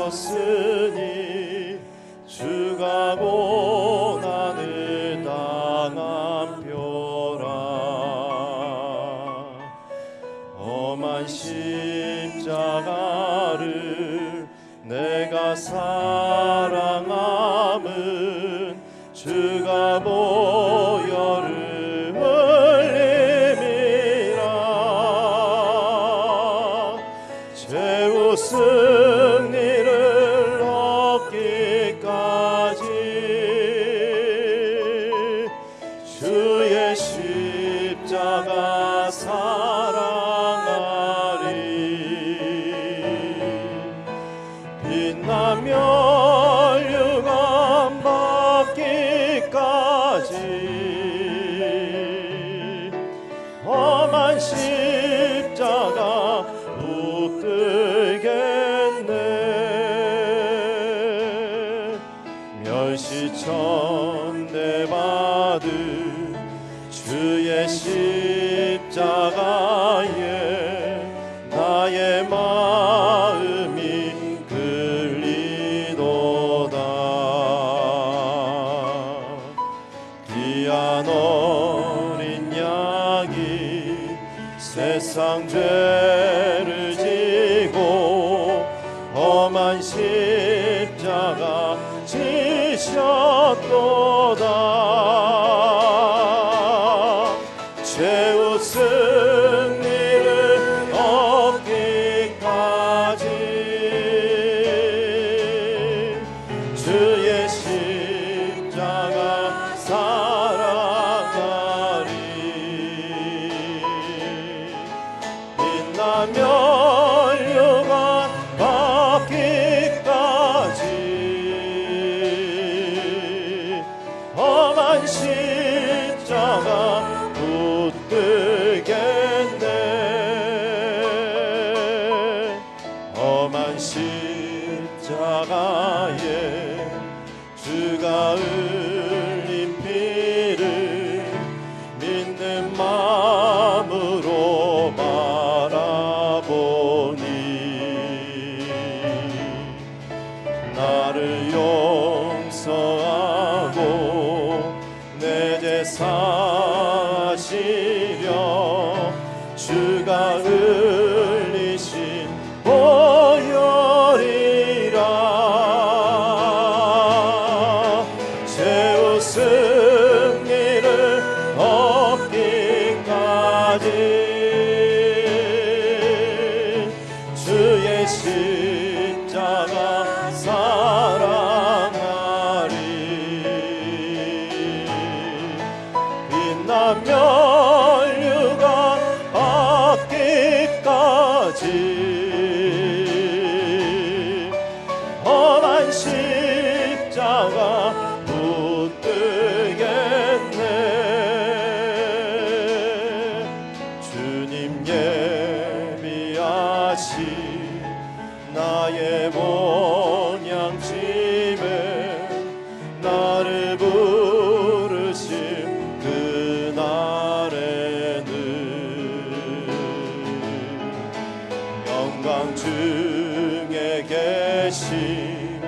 채웠으니 주가 고난을 당한 표라. 험한 십자가를 내가 사랑함은 주가 보혈을 흘림이라. 최후 승리를 얻기까지 주의 십자가 사랑하리. 빛나며 멸류관 받기까지 험한 십자가 붙들겠네. 멸시천대 받은 주의 십자가에 나의 마음이 끌리도다. 귀한 어린 양이 세상 죄를 지고 험한 십자가 지셨도다. 최후 승리를 얻기까지 주의 십자가 사랑하리. 빛나며 멸류관 받기까지 험한 십자가 붙들겠네. 험한 십자가에 주가 흘린 피를 믿는 마음으로 바라보니 나를 용서하고 내 죄 사하시려 주가 흘리신 보혈이라. 최후 승리를 얻기까지 주의 십자가 사랑하리. 빛나며 멸류관 받기까지 험한 십자가 붙들겠네. 주님 예비하신 나의 본향집에 나를 부르신 그날에는 영광 중에 계신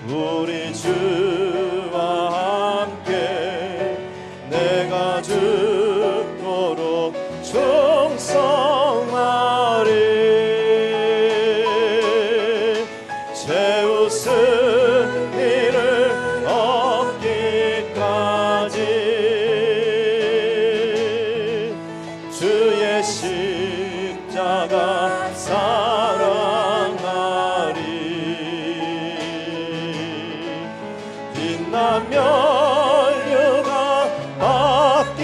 우리 주와 함께 내가 죽도록 충성하리. 최후 승리를 얻기까지 주의 십자가 사랑하리. 빛나며 멸류관 받기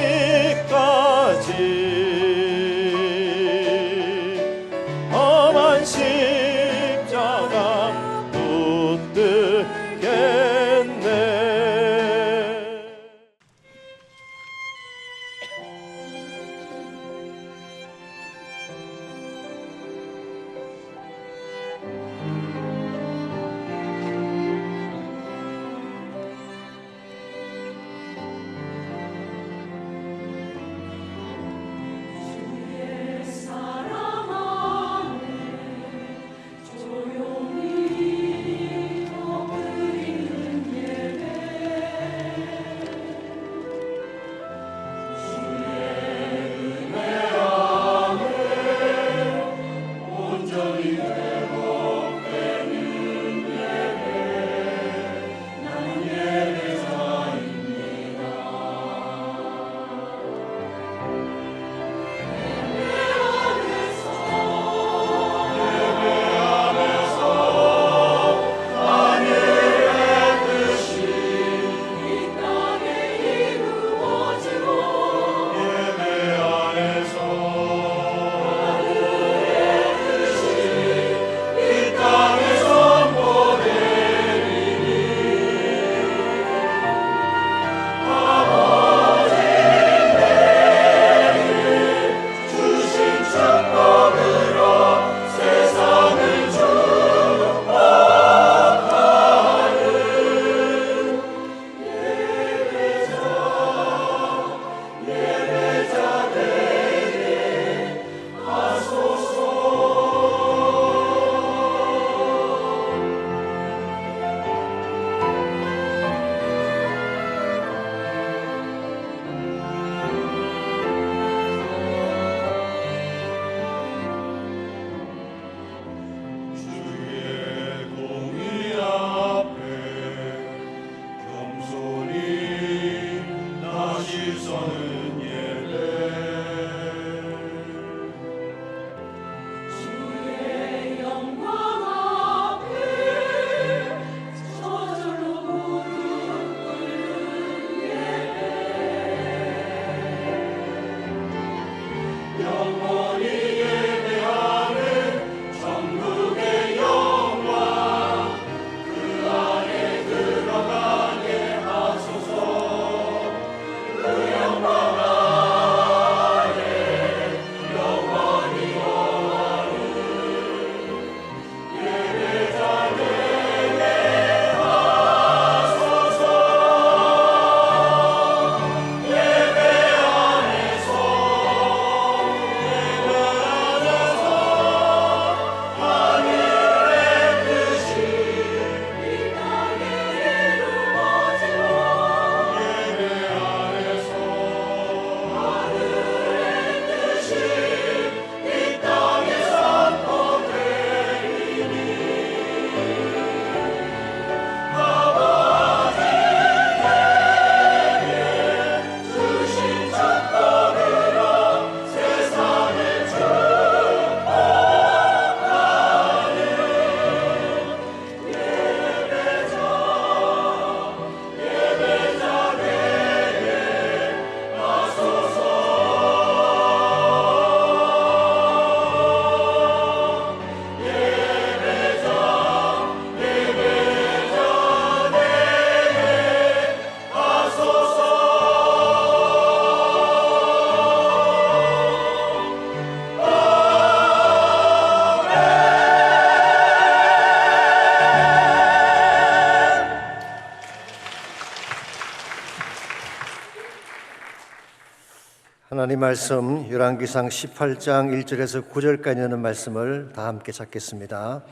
하나님 말씀 열왕기상 18장 1절에서 9절까지 있는 말씀을 다 함께 찾겠습니다.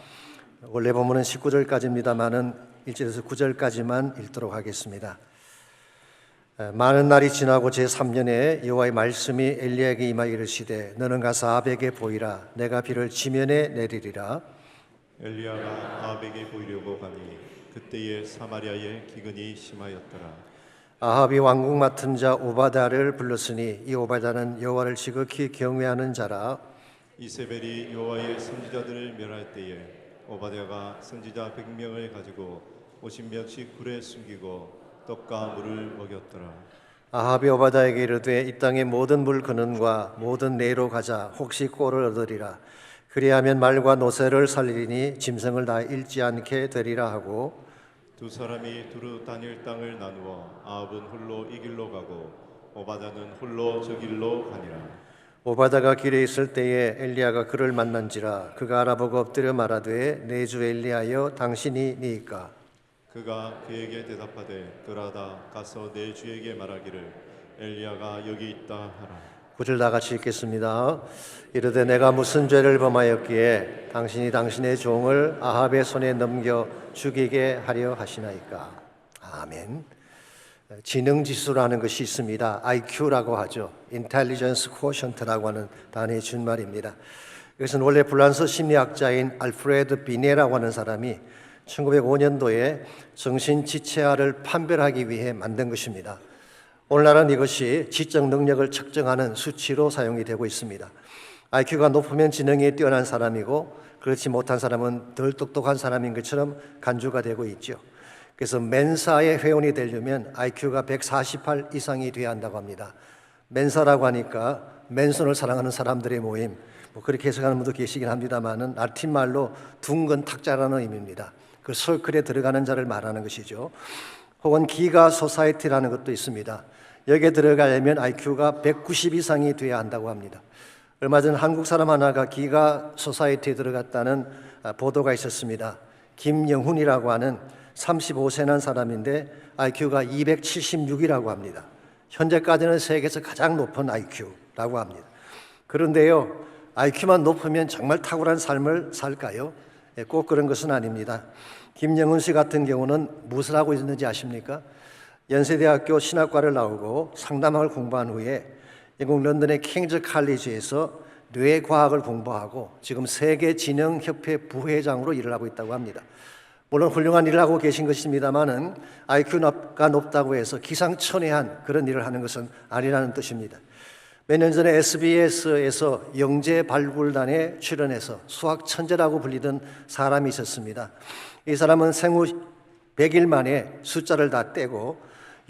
원래 본문은 19절까지입니다만은 1절에서 9절까지만 읽도록 하겠습니다. 많은 날이 지나고 제3년에 여호와의 말씀이 엘리야에게 임하여 이르시되 너는 가서 아합에게 보이라. 내가 비를 지면에 내리리라. 엘리야가 아합에게 보이려고 가니 그때에 사마리아에 기근이 심하였더라. 아합이 왕궁 맡은 자 오바다를 불렀으니 이 오바다는 여호와를 지극히 경외하는 자라. 이세벨이 여호와의 선지자들을 멸할 때에 오바댜가 선지자 100명을 가지고 50명씩 굴에 숨기고 떡과 물을 먹였더라. 아합이 오바다에게 이르되 이 땅의 모든 물 근원과 모든 내로 가자. 혹시 꼴을 얻으리라. 그리하면 말과 노새를 살리리니 짐승을 다 잃지 않게 되리라 하고, 두 사람이 두루 다닐 땅을 나누어 아합은 홀로 이 길로 가고 오바댜는 홀로 저 길로 가니라. 오바다가 길에 있을 때에 엘리야가 그를 만난지라. 그가 알아보고 엎드려 말하되 내 주 엘리야여 당신이 니이까. 그가 그에게 대답하되 그러하다 가서 내 주에게 말하기를 엘리야가 여기 있다 하라. 9절 다 같이 읽겠습니다. 이르되 내가 무슨 죄를 범하였기에 당신이 당신의 종을 아합의 손에 넘겨 죽이게 하려 하시나이까. 아멘. 지능지수라는 것이 있습니다. IQ라고 하죠. Intelligence Quotient라고 하는 단어의 준말입니다. 이것은 원래 불란서 심리학자인 알프레드 비네라고 하는 사람이 1905년도에 정신지체아를 판별하기 위해 만든 것입니다. 오늘날은 이것이 지적 능력을 측정하는 수치로 사용이 되고 있습니다. IQ가 높으면 지능이 뛰어난 사람이고 그렇지 못한 사람은 덜 똑똑한 사람인 것처럼 간주가 되고 있죠. 그래서 멘사의 회원이 되려면 IQ가 148 이상이 돼야 한다고 합니다. 멘사라고 하니까 맨손을 사랑하는 사람들의 모임, 그렇게 해석하는 분도 계시긴 합니다만은 라틴 말로 둥근 탁자라는 의미입니다. 그 서클에 들어가는 자를 말하는 것이죠. 혹은 기가 소사이티라는 것도 있습니다. 여기에 들어가려면 IQ가 190 이상이 돼야 한다고 합니다. 얼마 전 한국 사람 하나가 기가 소사이티에 들어갔다는 보도가 있었습니다. 김영훈이라고 하는 35세 난 사람인데 IQ가 276이라고 합니다. 현재까지는 세계에서 가장 높은 IQ라고 합니다. 그런데요, IQ만 높으면 정말 탁월한 삶을 살까요? 꼭 그런 것은 아닙니다. 김영훈 씨 같은 경우는 무엇을 하고 있는지 아십니까? 연세대학교 신학과를 나오고 상담학을 공부한 후에 영국 런던의 킹즈 칼리지에서 뇌과학을 공부하고 지금 세계지능협회 부회장으로 일을 하고 있다고 합니다. 물론 훌륭한 일을 하고 계신 것입니다만은 IQ가 높다고 해서 기상천외한 그런 일을 하는 것은 아니라는 뜻입니다. 몇 년 전에 SBS에서 영재발굴단에 출연해서 수학 천재라고 불리던 사람이 있었습니다. 이 사람은 생후 100일 만에 숫자를 다 떼고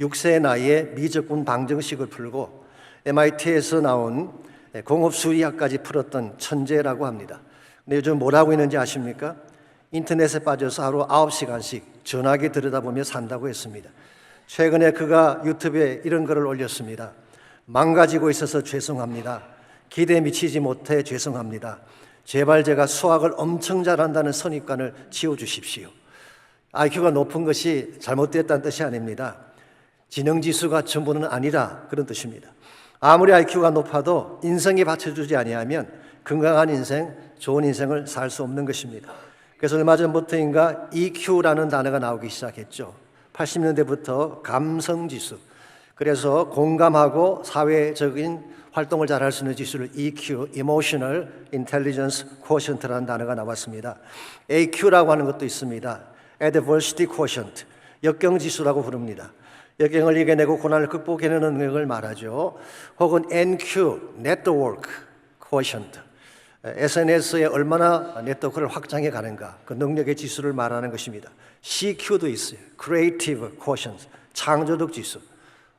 6세 나이에 미적분 방정식을 풀고 MIT에서 나온 공업수리학까지 풀었던 천재라고 합니다. 근데 요즘 뭘 하고 있는지 아십니까? 인터넷에 빠져서 하루 9시간씩 전화기 들여다보며 산다고 했습니다. 최근에 그가 유튜브에 이런 글을 올렸습니다. 망가지고 있어서 죄송합니다. 기대에 미치지 못해 죄송합니다. 제발 제가 수학을 엄청 잘한다는 선입관을 지워주십시오. IQ가 높은 것이 잘못됐다는 뜻이 아닙니다. 지능지수가 전부는 아니라 그런 뜻입니다. 아무리 IQ가 높아도 인성이 받쳐주지 아니하면 건강한 인생, 좋은 인생을 살 수 없는 것입니다. 그래서 얼마 전부터인가 EQ라는 단어가 나오기 시작했죠. 80년대부터 감성지수, 그래서 공감하고 사회적인 활동을 잘할 수 있는 지수를 EQ, Emotional Intelligence Quotient라는 단어가 나왔습니다. AQ라고 하는 것도 있습니다. Adversity Quotient, 역경지수라고 부릅니다. 역경을 이겨내고 고난을 극복해내는 능력을 말하죠. 혹은 NQ, Network Quotient, SNS에 얼마나 네트워크를 확장해 가는가, 그 능력의 지수를 말하는 것입니다. CQ도 있어요. Creative Quotient, 창조적 지수.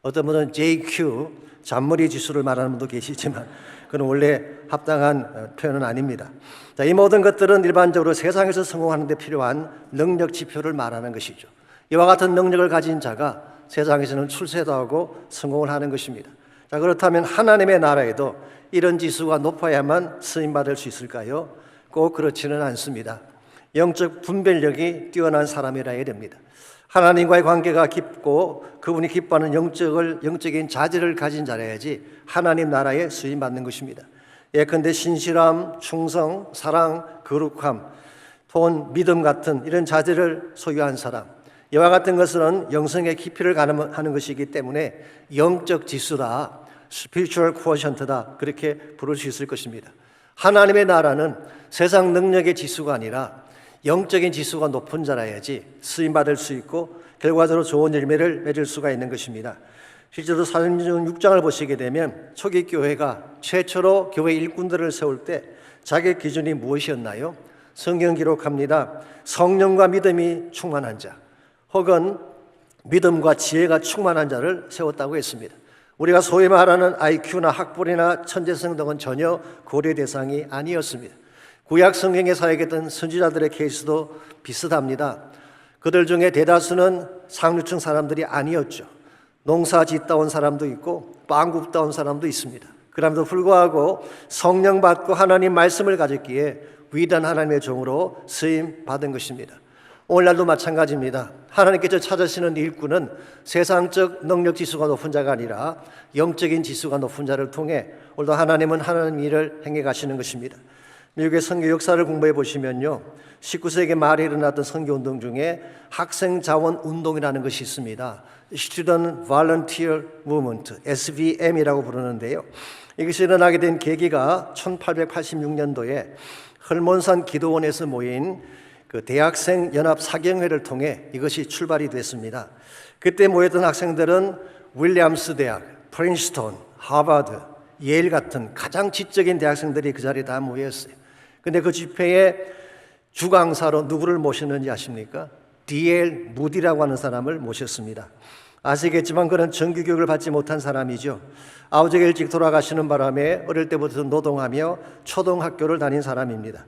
어떤 분은 JQ, 잔머리 지수를 말하는 분도 계시지만 그건 원래 합당한 표현은 아닙니다. 자, 이 모든 것들은 일반적으로 세상에서 성공하는 데 필요한 능력 지표를 말하는 것이죠. 이와 같은 능력을 가진 자가 세상에서는 출세도 하고 성공을 하는 것입니다. 자, 그렇다면 하나님의 나라에도 이런 지수가 높아야만 쓰임받을 수 있을까요? 꼭 그렇지는 않습니다. 영적 분별력이 뛰어난 사람이라 해야 됩니다. 하나님과의 관계가 깊고 그분이 기뻐하는 영적인 자질을 가진 자라야지 하나님 나라에 수임받는 것입니다. 예컨대 신실함, 충성, 사랑, 거룩함, 돈, 믿음 같은 이런 자질을 소유한 사람, 이와 같은 것은 영성의 깊이를 가늠하는 것이기 때문에 영적 지수다, spiritual quotient다, 그렇게 부를 수 있을 것입니다. 하나님의 나라는 세상 능력의 지수가 아니라 영적인 지수가 높은 자라야지 쓰임받을 수 있고 결과적으로 좋은 열매를 맺을 수가 있는 것입니다. 실제로 사도행전 6장을 보시게 되면 초기 교회가 최초로 교회 일꾼들을 세울 때 자기 기준이 무엇이었나요? 성경 기록합니다. 성령과 믿음이 충만한 자, 혹은 믿음과 지혜가 충만한 자를 세웠다고 했습니다. 우리가 소위 말하는 IQ나 학벌이나 천재성 등은 전혀 고려 대상이 아니었습니다. 구약 성경에 사역했던 선지자들의 케이스도 비슷합니다. 그들 중에 대다수는 상류층 사람들이 아니었죠. 농사 짓다 온 사람도 있고 빵 굽다 온 사람도 있습니다. 그럼에도 불구하고 성령 받고 하나님 말씀을 가졌기에 위대한 하나님의 종으로 쓰임 받은 것입니다. 오늘날도 마찬가지입니다. 하나님께서 찾으시는 일꾼은 세상적 능력 지수가 높은 자가 아니라 영적인 지수가 높은 자를 통해 오늘도 하나님은 하나님 일을 행해 가시는 것입니다. 미국의 선교 역사를 공부해 보시면요, 19세기 말에 일어났던 선교운동 중에 학생 자원 운동이라는 것이 있습니다. Student Volunteer Movement, SVM이라고 부르는데요. 이것이 일어나게 된 계기가 1886년도에 헐몬산 기도원에서 모인 그 대학생 연합 사경회를 통해 이것이 출발이 됐습니다. 그때 모였던 학생들은 윌리엄스 대학, 프린스턴, 하버드, 예일 같은 가장 지적인 대학생들이 그 자리에 다 모였어요. 근데 그 집회에 주강사로 누구를 모셨는지 아십니까? D.L. 무디라고 하는 사람을 모셨습니다. 아시겠지만 그는 정규교육을 받지 못한 사람이죠. 아버지가 일찍 돌아가시는 바람에 어릴 때부터 노동하며 초등학교를 다닌 사람입니다.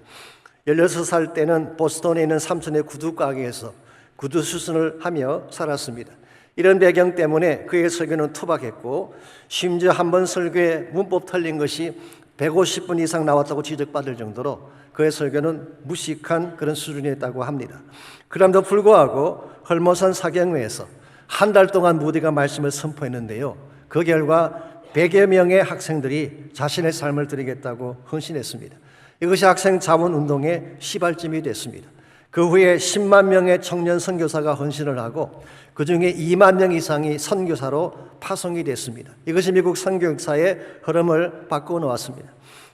16살 때는 보스턴에 있는 삼촌의 구두 가게에서 구두 수선을 하며 살았습니다. 이런 배경 때문에 그의 설교는 투박했고 심지어 한 번 설교에 문법 틀린 것이 150분 이상 나왔다고 지적받을 정도로 그의 설교는 무식한 그런 수준이었다고 합니다. 그럼에도 불구하고 헐모산 사경회에서 한 달 동안 무디가 말씀을 선포했는데요, 그 결과 100여 명의 학생들이 자신의 삶을 드리겠다고 헌신했습니다. 이것이 학생 자원 운동의 시발점이 됐습니다. 그 후에 10만 명의 청년 선교사가 헌신을 하고 그 중에 2만 명 이상이 선교사로 파송이 됐습니다. 이것이 미국 선교 역사의 흐름을 바꾸어 놓았습니다.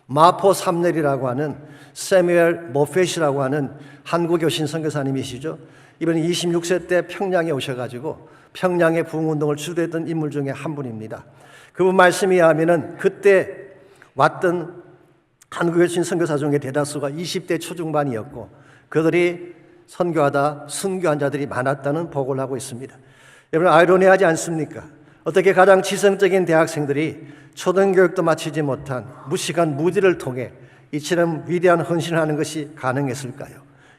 마포 삼넬이라고 하는 세뮤엘 모펫이라고 하는 한국 여신 선교사님이시죠. 이번에 26세 때 평양에 오셔가지고 평양의 부흥운동을 주도했던 인물 중에 한 분입니다. 그분 말씀에 의하면은 그때 왔던 한국 여신 선교사 중에 대다수가 20대 초중반이었고 그들이 선교하다 순교한 자들이 많았다는 보고를 하고 있습니다. 여러분, 아이러니하지 않습니까? 어떻게 가장 지성적인 대학생들이 초등교육도 마치지 못한 무식한 무디를 통해 이처럼 위대한 헌신을 하는 것이 가능했을까요?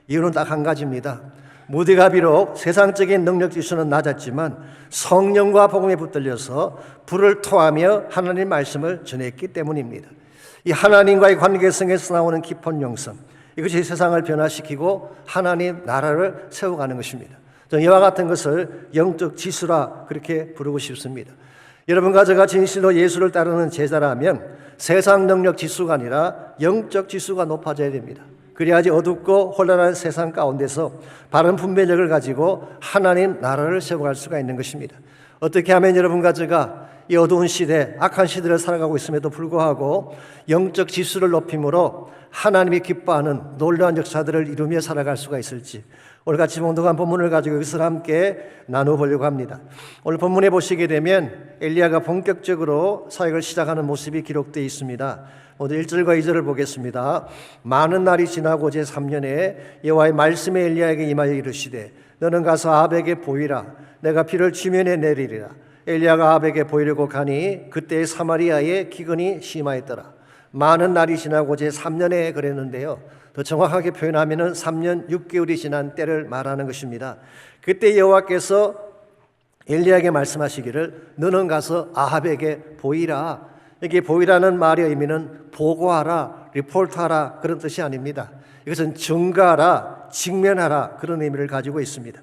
이유는 딱 한 가지입니다. 무디가 비록 세상적인 능력 지수는 낮았지만 성령과 복음에 붙들려서 불을 토하며 하나님 말씀을 전했기 때문입니다. 이 하나님과의 관계성에서 나오는 깊은 영성, 이것이 세상을 변화시키고 하나님 나라를 세워가는 것입니다. 저는 이와 같은 것을 영적 지수라 그렇게 부르고 싶습니다. 여러분과 제가 진실로 예수를 따르는 제자라면 세상 능력 지수가 아니라 영적 지수가 높아져야 됩니다. 그래야지 어둡고 혼란한 세상 가운데서 바른 분별력을 가지고 하나님 나라를 세워갈 수가 있는 것입니다. 어떻게 하면 여러분과 제가 이 어두운 시대, 악한 시대를 살아가고 있음에도 불구하고 영적 지수를 높임으로 하나님이 기뻐하는 놀라운 역사들을 이루며 살아갈 수가 있을지 오늘 같이 봉독한 본문을 가지고 이것을 함께 나눠보려고 합니다. 오늘 본문에 보시게 되면 엘리야가 본격적으로 사역을 시작하는 모습이 기록되어 있습니다. 오늘 1절과 2절을 보겠습니다. 많은 날이 지나고 제3년에 여호와의 말씀이 엘리야에게 임하여 이르시되 너는 가서 아합에게 보이라. 내가 비를 지면에 내리리라. 엘리야가 아합에게 보이려고 가니 그때 사마리아에 기근이 심하였더라. 많은 날이 지나고 제3년에 그랬는데요, 더 정확하게 표현하면 3년 6개월이 지난 때를 말하는 것입니다. 그때 여호와께서 엘리야에게 말씀하시기를 너는 가서 아합에게 보이라. 여기 보이라는 말의 의미는 보고하라, 리포트하라 그런 뜻이 아닙니다. 이것은 증거하라, 직면하라 그런 의미를 가지고 있습니다.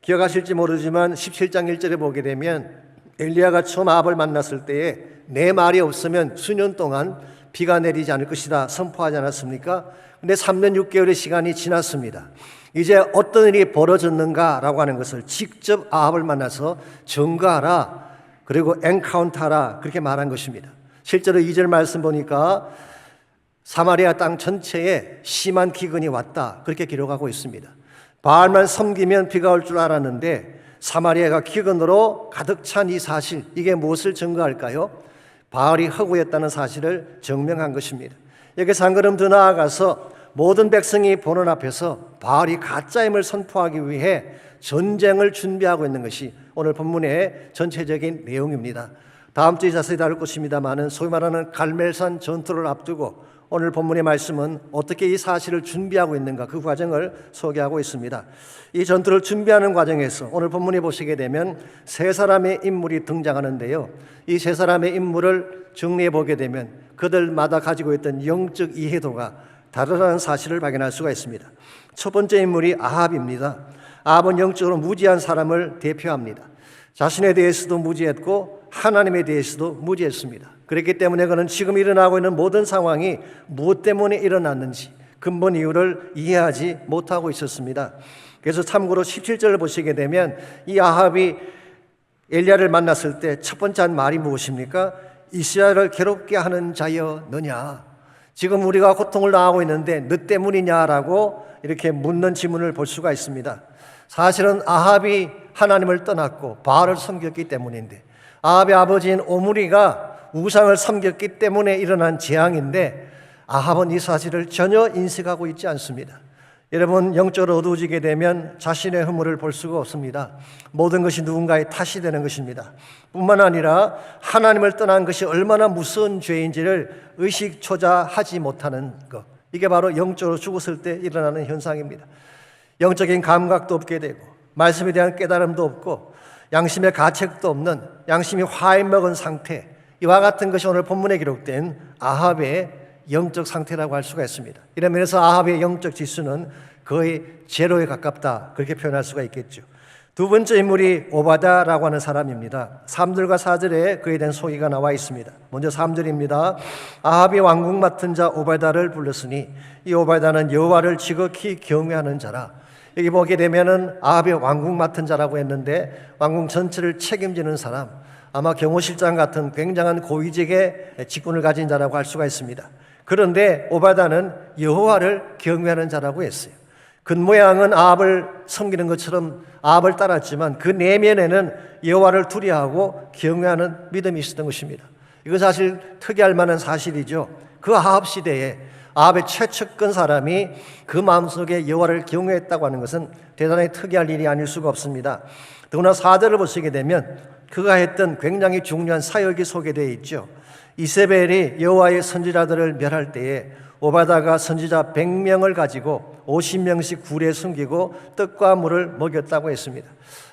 기억하실지 모르지만 17장 1절에 보게 되면 엘리야가 처음 아합을 만났을 때에 내 말이 없으면 수년 동안 비가 내리지 않을 것이다 선포하지 않았습니까? 근데 3년 6개월의 시간이 지났습니다. 이제 어떤 일이 벌어졌는가라고 하는 것을 직접 아합을 만나서 증거하라, 그리고 엔카운터하라, 그렇게 말한 것입니다. 실제로 2절 말씀 보니까 사마리아 땅 전체에 심한 기근이 왔다, 그렇게 기록하고 있습니다. 바알만 섬기면 비가 올 줄 알았는데 사마리아가 기근으로 가득 찬 이 사실, 이게 무엇을 증거할까요? 바알이 허구였다는 사실을 증명한 것입니다. 여기서 한 걸음 더 나아가서 모든 백성이 보는 앞에서 바알이 가짜임을 선포하기 위해 전쟁을 준비하고 있는 것이 오늘 본문의 전체적인 내용입니다. 다음 주에 자세히 다룰 것입니다마는 소위 말하는 갈멜산 전투를 앞두고 오늘 본문의 말씀은 어떻게 이 사실을 준비하고 있는가, 그 과정을 소개하고 있습니다. 이 전투를 준비하는 과정에서 오늘 본문에 보시게 되면 세 사람의 인물이 등장하는데요, 이 세 사람의 인물을 정리해 보게 되면 그들마다 가지고 있던 영적 이해도가 다르다는 사실을 발견할 수가 있습니다. 첫 번째 인물이 아합입니다. 아합은 영적으로 무지한 사람을 대표합니다. 자신에 대해서도 무지했고 하나님에 대해서도 무지했습니다. 그렇기 때문에 그는 지금 일어나고 있는 모든 상황이 무엇 때문에 일어났는지 근본 이유를 이해하지 못하고 있었습니다. 그래서 참고로 17절을 보시게 되면 이 아합이 엘리야를 만났을 때 첫 번째 한 말이 무엇입니까? 이스라엘을 괴롭게 하는 자여 너냐? 지금 우리가 고통을 당하고 있는데 너 때문이냐라고 이렇게 묻는 질문을 볼 수가 있습니다. 사실은 아합이 하나님을 떠났고 바알을 섬겼기 때문인데, 아합의 아버지인 오므리가 우상을 섬겼기 때문에 일어난 재앙인데 아합은 이 사실을 전혀 인식하고 있지 않습니다. 여러분, 영적으로 어두워지게 되면 자신의 허물을 볼 수가 없습니다. 모든 것이 누군가의 탓이 되는 것입니다. 뿐만 아니라 하나님을 떠난 것이 얼마나 무서운 죄인지를 의식조차 하지 못하는 것, 이게 바로 영적으로 죽었을 때 일어나는 현상입니다. 영적인 감각도 없게 되고 말씀에 대한 깨달음도 없고 양심의 가책도 없는, 양심이 화해먹은 상태, 이와 같은 것이 오늘 본문에 기록된 아합의 영적 상태라고 할 수가 있습니다. 이런 면에서 아합의 영적 지수는 거의 제로에 가깝다, 그렇게 표현할 수가 있겠죠. 두 번째 인물이 오바다라고 하는 사람입니다. 3절과 4절에 그에 대한 소개가 나와 있습니다. 먼저 3절입니다. 아합이 왕궁 맡은 자 오바다를 불렀으니 이 오바다는 여호와를 지극히 경외하는 자라. 여기 보게 되면은 아합이 왕궁 맡은 자라고 했는데 왕궁 전체를 책임지는 사람, 아마 경호실장 같은 굉장한 고위직의 직분을 가진 자라고 할 수가 있습니다. 그런데 오바다는 여호와를 경외하는 자라고 했어요. 겉모양은 아합을 섬기는 것처럼 아합을 따랐지만 그 내면에는 여호와를 두려워하고 경외하는 믿음이 있었던 것입니다. 이건 사실 특이할 만한 사실이죠. 그 아합 시대에 아합의 최측근 사람이 그 마음속에 여호와를 경외했다고 하는 것은 대단히 특이할 일이 아닐 수가 없습니다. 더구나 4절을 보시게 되면 그가 했던 굉장히 중요한 사역이 소개되어 있죠. 이세벨이 여호와의 선지자들을 멸할 때에 오바다가 선지자 100명을 가지고 50명씩 굴에 숨기고 떡과 물을 먹였다고 했습니다.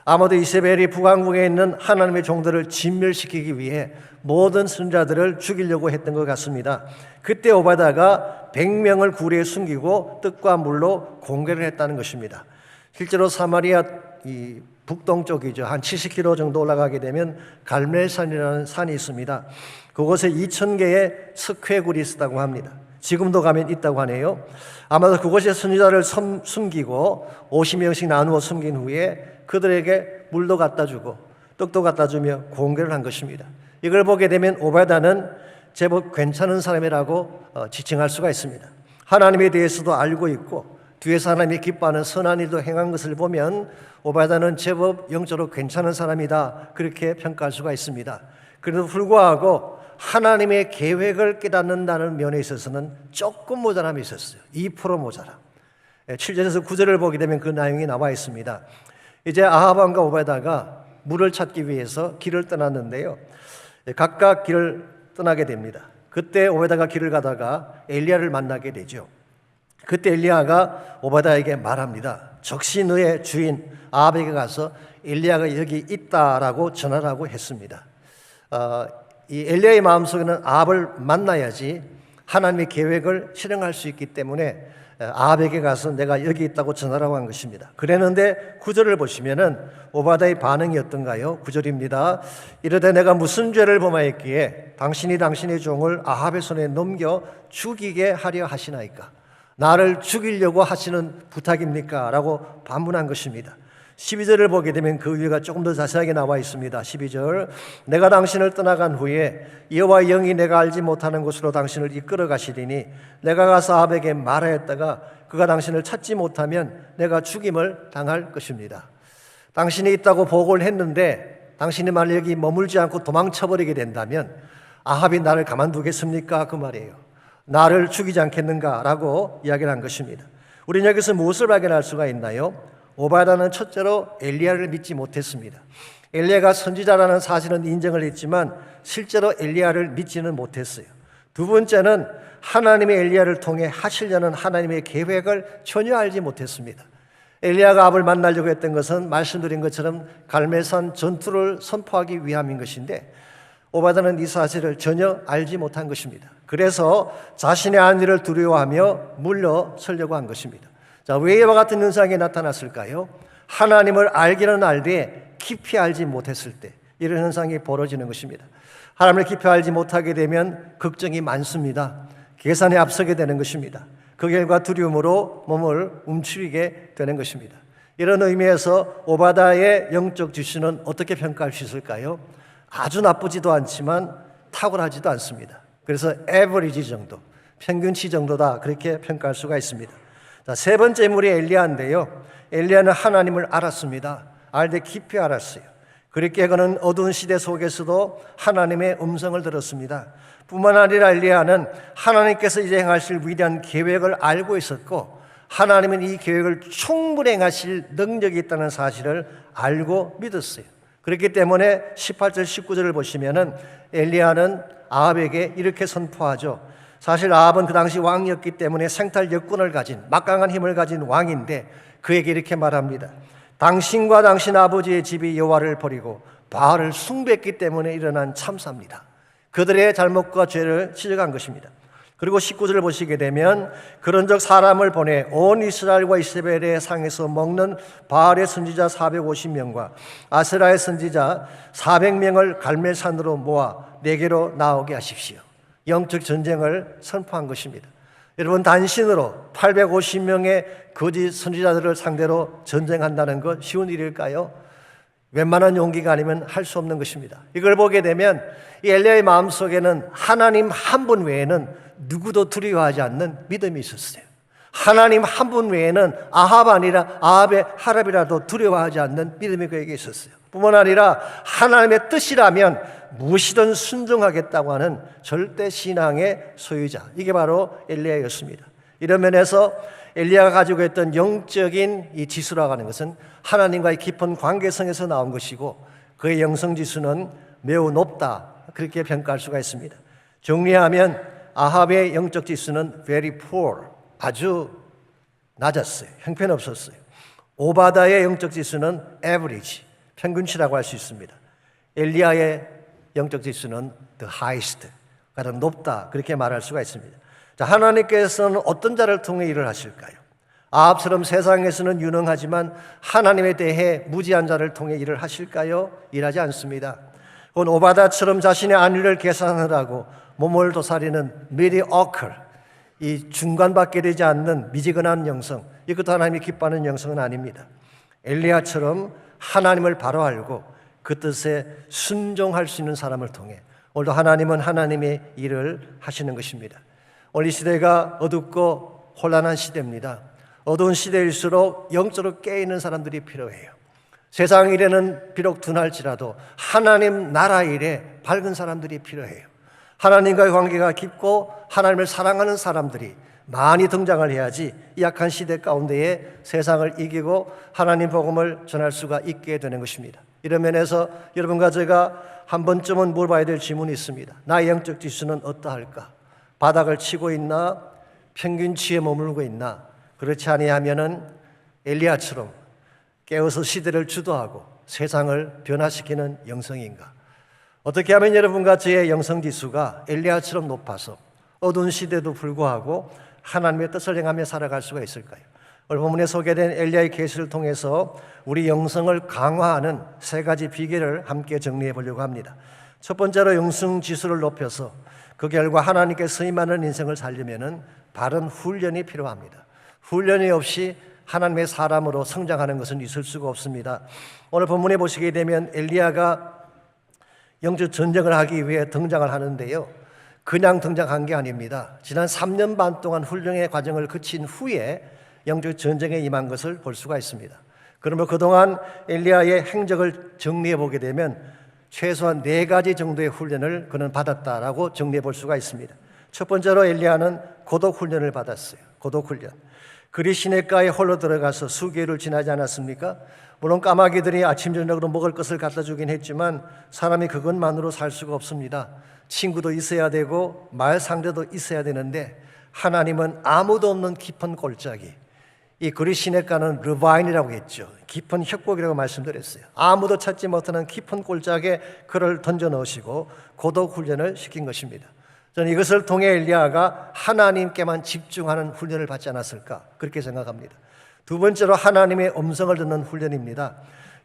아마도 이세벨이 북왕국에 있는 하나님의 종들을 진멸시키기 위해 모든 선지자들을 죽이려고 했던 것 같습니다. 그때 오바다가 100명을 굴에 숨기고 떡과 물로 공개를 했다는 것입니다. 실제로 사마리아 이 북동쪽이죠. 한 70km 정도 올라가게 되면 갈멜산이라는 산이 있습니다. 그곳에 2000개의 석회굴이 있었다고 합니다. 지금도 가면 있다고 하네요. 아마도 그곳에 선지자를 숨기고 50명씩 나누어 숨긴 후에 그들에게 물도 갖다 주고 떡도 갖다 주며 공개를 한 것입니다. 이걸 보게 되면 오바다는 제법 괜찮은 사람이라고 지칭할 수가 있습니다. 하나님에 대해서도 알고 있고 뒤에서 하나님이 기뻐하는 선한 일도 행한 것을 보면 오바다는 제법 영적으로 괜찮은 사람이다, 그렇게 평가할 수가 있습니다. 그래도 불구하고 하나님의 계획을 깨닫는다는 면에 있어서는 조금 모자람이 있었어요. 2% 모자람. 7절에서 9절을 보게 되면 그 내용이 나와 있습니다. 이제 아합 왕과 오바다가 물을 찾기 위해서 길을 떠났는데요, 각각 길을 떠나게 됩니다. 그때 오바다가 길을 가다가 엘리야를 만나게 되죠. 그때 엘리야가 오바다에게 말합니다. 적시 너의 주인 아합에게 가서 엘리야가 여기 있다라고 전하라고 했습니다. 이 엘리야의 마음속에는 아합을 만나야지 하나님의 계획을 실행할 수 있기 때문에 아합에게 가서 내가 여기 있다고 전하라고 한 것입니다. 그랬는데 9절을 보시면은 오바다의 반응이 어떤가요? 9절입니다. 이르되 내가 무슨 죄를 범하였기에 당신이 당신의 종을 아합의 손에 넘겨 죽이게 하려 하시나이까? 나를 죽이려고 하시는 부탁입니까? 라고 반문한 것입니다. 12절을 보게 되면 그 위가 조금 더 자세하게 나와 있습니다. 12절 내가 당신을 떠나간 후에 여호와의 영이 내가 알지 못하는 곳으로 당신을 이끌어 가시리니 내가 가서 아합에게 말하였다가 그가 당신을 찾지 못하면 내가 죽임을 당할 것입니다. 당신이 있다고 보고를 했는데 당신이 만약 여기 머물지 않고 도망쳐버리게 된다면 아합이 나를 가만두겠습니까? 그 말이에요. 나를 죽이지 않겠는가? 라고 이야기를 한 것입니다. 우리는 여기서 무엇을 발견할 수가 있나요? 오바다는 첫째로 엘리야를 믿지 못했습니다. 엘리야가 선지자라는 사실은 인정을 했지만 실제로 엘리야를 믿지는 못했어요. 두 번째는 하나님의 엘리야를 통해 하시려는 하나님의 계획을 전혀 알지 못했습니다. 엘리야가 아합을 만나려고 했던 것은 말씀드린 것처럼 갈멜산 전투를 선포하기 위함인 것인데 오바다는 이 사실을 전혀 알지 못한 것입니다. 그래서 자신의 안위를 두려워하며 물러서려고 한 것입니다. 자, 왜 이와 같은 현상이 나타났을까요? 하나님을 알기는 알되 깊이 알지 못했을 때 이런 현상이 벌어지는 것입니다. 하나님을 깊이 알지 못하게 되면 걱정이 많습니다. 계산에 앞서게 되는 것입니다. 그 결과 두려움으로 몸을 움츠리게 되는 것입니다. 이런 의미에서 오바다의 영적 지수는 어떻게 평가할 수 있을까요? 아주 나쁘지도 않지만 탁월하지도 않습니다. 그래서 에버리지 정도, 평균치 정도다 그렇게 평가할 수가 있습니다. 자, 세 번째 인물이 엘리야인데요. 엘리야는 하나님을 알았습니다. 알되 깊이 알았어요. 그렇게 그는 어두운 시대 속에서도 하나님의 음성을 들었습니다. 뿐만 아니라 엘리야는 하나님께서 이제 행하실 위대한 계획을 알고 있었고 하나님은 이 계획을 충분히 행하실 능력이 있다는 사실을 알고 믿었어요. 그렇기 때문에 18절 19절을 보시면은 엘리야는 아합에게 이렇게 선포하죠. 사실 아합은 그 당시 왕이었기 때문에 생탈 여권을 가진 막강한 힘을 가진 왕인데 그에게 이렇게 말합니다. 당신과 당신 아버지의 집이 여호와를 버리고 바알을 숭배했기 때문에 일어난 참사입니다. 그들의 잘못과 죄를 지적한 것입니다. 그리고 19절을 보시게 되면 그런즉 사람을 보내 온 이스라엘과 이세벨의 상에서 먹는 바알의 선지자 450명과 아세라의 선지자 400명을 갈멜산으로 모아 내게로 나오게 하십시오. 영적 전쟁을 선포한 것입니다. 여러분, 단신으로 850명의 거짓 선지자들을 상대로 전쟁한다는 것 쉬운 일일까요? 웬만한 용기가 아니면 할 수 없는 것입니다. 이걸 보게 되면 이 엘리야의 마음속에는 하나님 한 분 외에는 누구도 두려워하지 않는 믿음이 있었어요. 하나님 한 분 외에는 아합 아니라 아합의 하랍이라도 두려워하지 않는 믿음이 그에게 있었어요. 뿐만 아니라 하나님의 뜻이라면 무엇이든 순종하겠다고 하는 절대 신앙의 소유자, 이게 바로 엘리야였습니다. 이런 면에서 엘리야가 가지고 있던 영적인 이 지수라고 하는 것은 하나님과의 깊은 관계성에서 나온 것이고 그의 영성 지수는 매우 높다 그렇게 평가할 수가 있습니다. 정리하면 아합의 영적 지수는 very poor, 아주 낮았어요. 형편없었어요. 오바다의 영적 지수는 average, 평균치라고 할 수 있습니다. 엘리야의 영적 지수는 the highest, 가장 높다 그렇게 말할 수가 있습니다. 자, 하나님께서는 어떤 자를 통해 일을 하실까요? 아합처럼 세상에서는 유능하지만 하나님에 대해 무지한 자를 통해 일을 하실까요? 일하지 않습니다. 그건 오바다처럼 자신의 안위를 계산하라고 몸을 도사리는 mediocre, 이 중간밖에 되지 않는 미지근한 영성, 이것도 하나님이 기뻐하는 영성은 아닙니다. 엘리야처럼 하나님을 바로 알고 그 뜻에 순종할 수 있는 사람을 통해 오늘도 하나님은 하나님의 일을 하시는 것입니다. 오늘 이 시대가 어둡고 혼란한 시대입니다. 어두운 시대일수록 영적으로 깨어있는 사람들이 필요해요. 세상 일에는 비록 둔할지라도 하나님 나라 일에 밝은 사람들이 필요해요. 하나님과의 관계가 깊고 하나님을 사랑하는 사람들이 많이 등장을 해야지 이 약한 시대 가운데에 세상을 이기고 하나님 복음을 전할 수가 있게 되는 것입니다. 이런 면에서 여러분과 제가 한 번쯤은 물어봐야 될 질문이 있습니다. 나의 영적 지수는 어떠할까? 바닥을 치고 있나? 평균치에 머물고 있나? 그렇지 아니하면은 엘리야처럼 깨어서 시대를 주도하고 세상을 변화시키는 영성인가? 어떻게 하면 여러분과 저의 영성 지수가 엘리야처럼 높아서 어두운 시대도 불구하고 하나님의 뜻을 행하며 살아갈 수가 있을까요? 오늘 본문에 소개된 엘리야의 계시를 통해서 우리 영성을 강화하는 세 가지 비결을 함께 정리해 보려고 합니다. 첫 번째로 영성 지수를 높여서 그 결과 하나님께 쓰임하는 인생을 살려면 바른 훈련이 필요합니다. 훈련이 없이 하나님의 사람으로 성장하는 것은 있을 수가 없습니다. 오늘 본문에 보시게 되면 엘리야가 영적 전쟁을 하기 위해 등장을 하는데요, 그냥 등장한 게 아닙니다. 지난 3년 반 동안 훈련의 과정을 거친 후에 영적 전쟁에 임한 것을 볼 수가 있습니다. 그러면 그동안 엘리야의 행적을 정리해 보게 되면 최소한 4가지 정도의 훈련을 그는 받았다라고 정리해 볼 수가 있습니다. 첫 번째로 엘리야는 고독 훈련을 받았어요. 고독 훈련. 그리 시냇가에 홀로 들어가서 수개월을 지나지 않았습니까? 물론 까마귀들이 아침 저녁으로 먹을 것을 갖다 주긴 했지만 사람이 그것만으로 살 수가 없습니다. 친구도 있어야 되고 마을 상대도 있어야 되는데 하나님은 아무도 없는 깊은 골짜기, 이 그리 시냇가는 르바인이라고 했죠. 깊은 협곡이라고 말씀드렸어요. 아무도 찾지 못하는 깊은 골짜기에 그를 던져 넣으시고 고독 훈련을 시킨 것입니다. 저는 이것을 통해 엘리야가 하나님께만 집중하는 훈련을 받지 않았을까 그렇게 생각합니다. 두 번째로 하나님의 음성을 듣는 훈련입니다.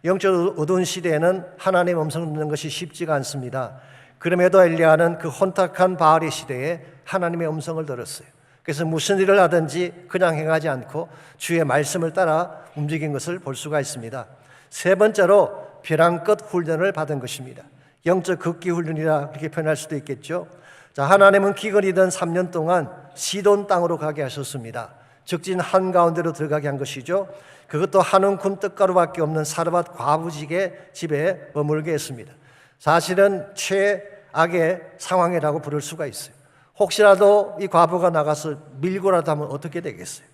영적 어두운 시대에는 하나님의 음성을 듣는 것이 쉽지가 않습니다. 그럼에도 엘리야는 그 혼탁한 바알의 시대에 하나님의 음성을 들었어요. 그래서 무슨 일을 하든지 그냥 행하지 않고 주의 말씀을 따라 움직인 것을 볼 수가 있습니다. 세 번째로 벼랑 끝 훈련을 받은 것입니다. 영적 극기 훈련이라 그렇게 표현할 수도 있겠죠. 자, 하나님은 기근이던 3년 동안 시돈 땅으로 가게 하셨습니다. 적진 한가운데로 들어가게 한 것이죠. 그것도 한 움큼 떡가루밖에 없는 사르밧 과부지게 집에 머물게 했습니다. 사실은 최악의 상황이라고 부를 수가 있어요. 혹시라도 이 과부가 나가서 밀고라도 하면 어떻게 되겠어요?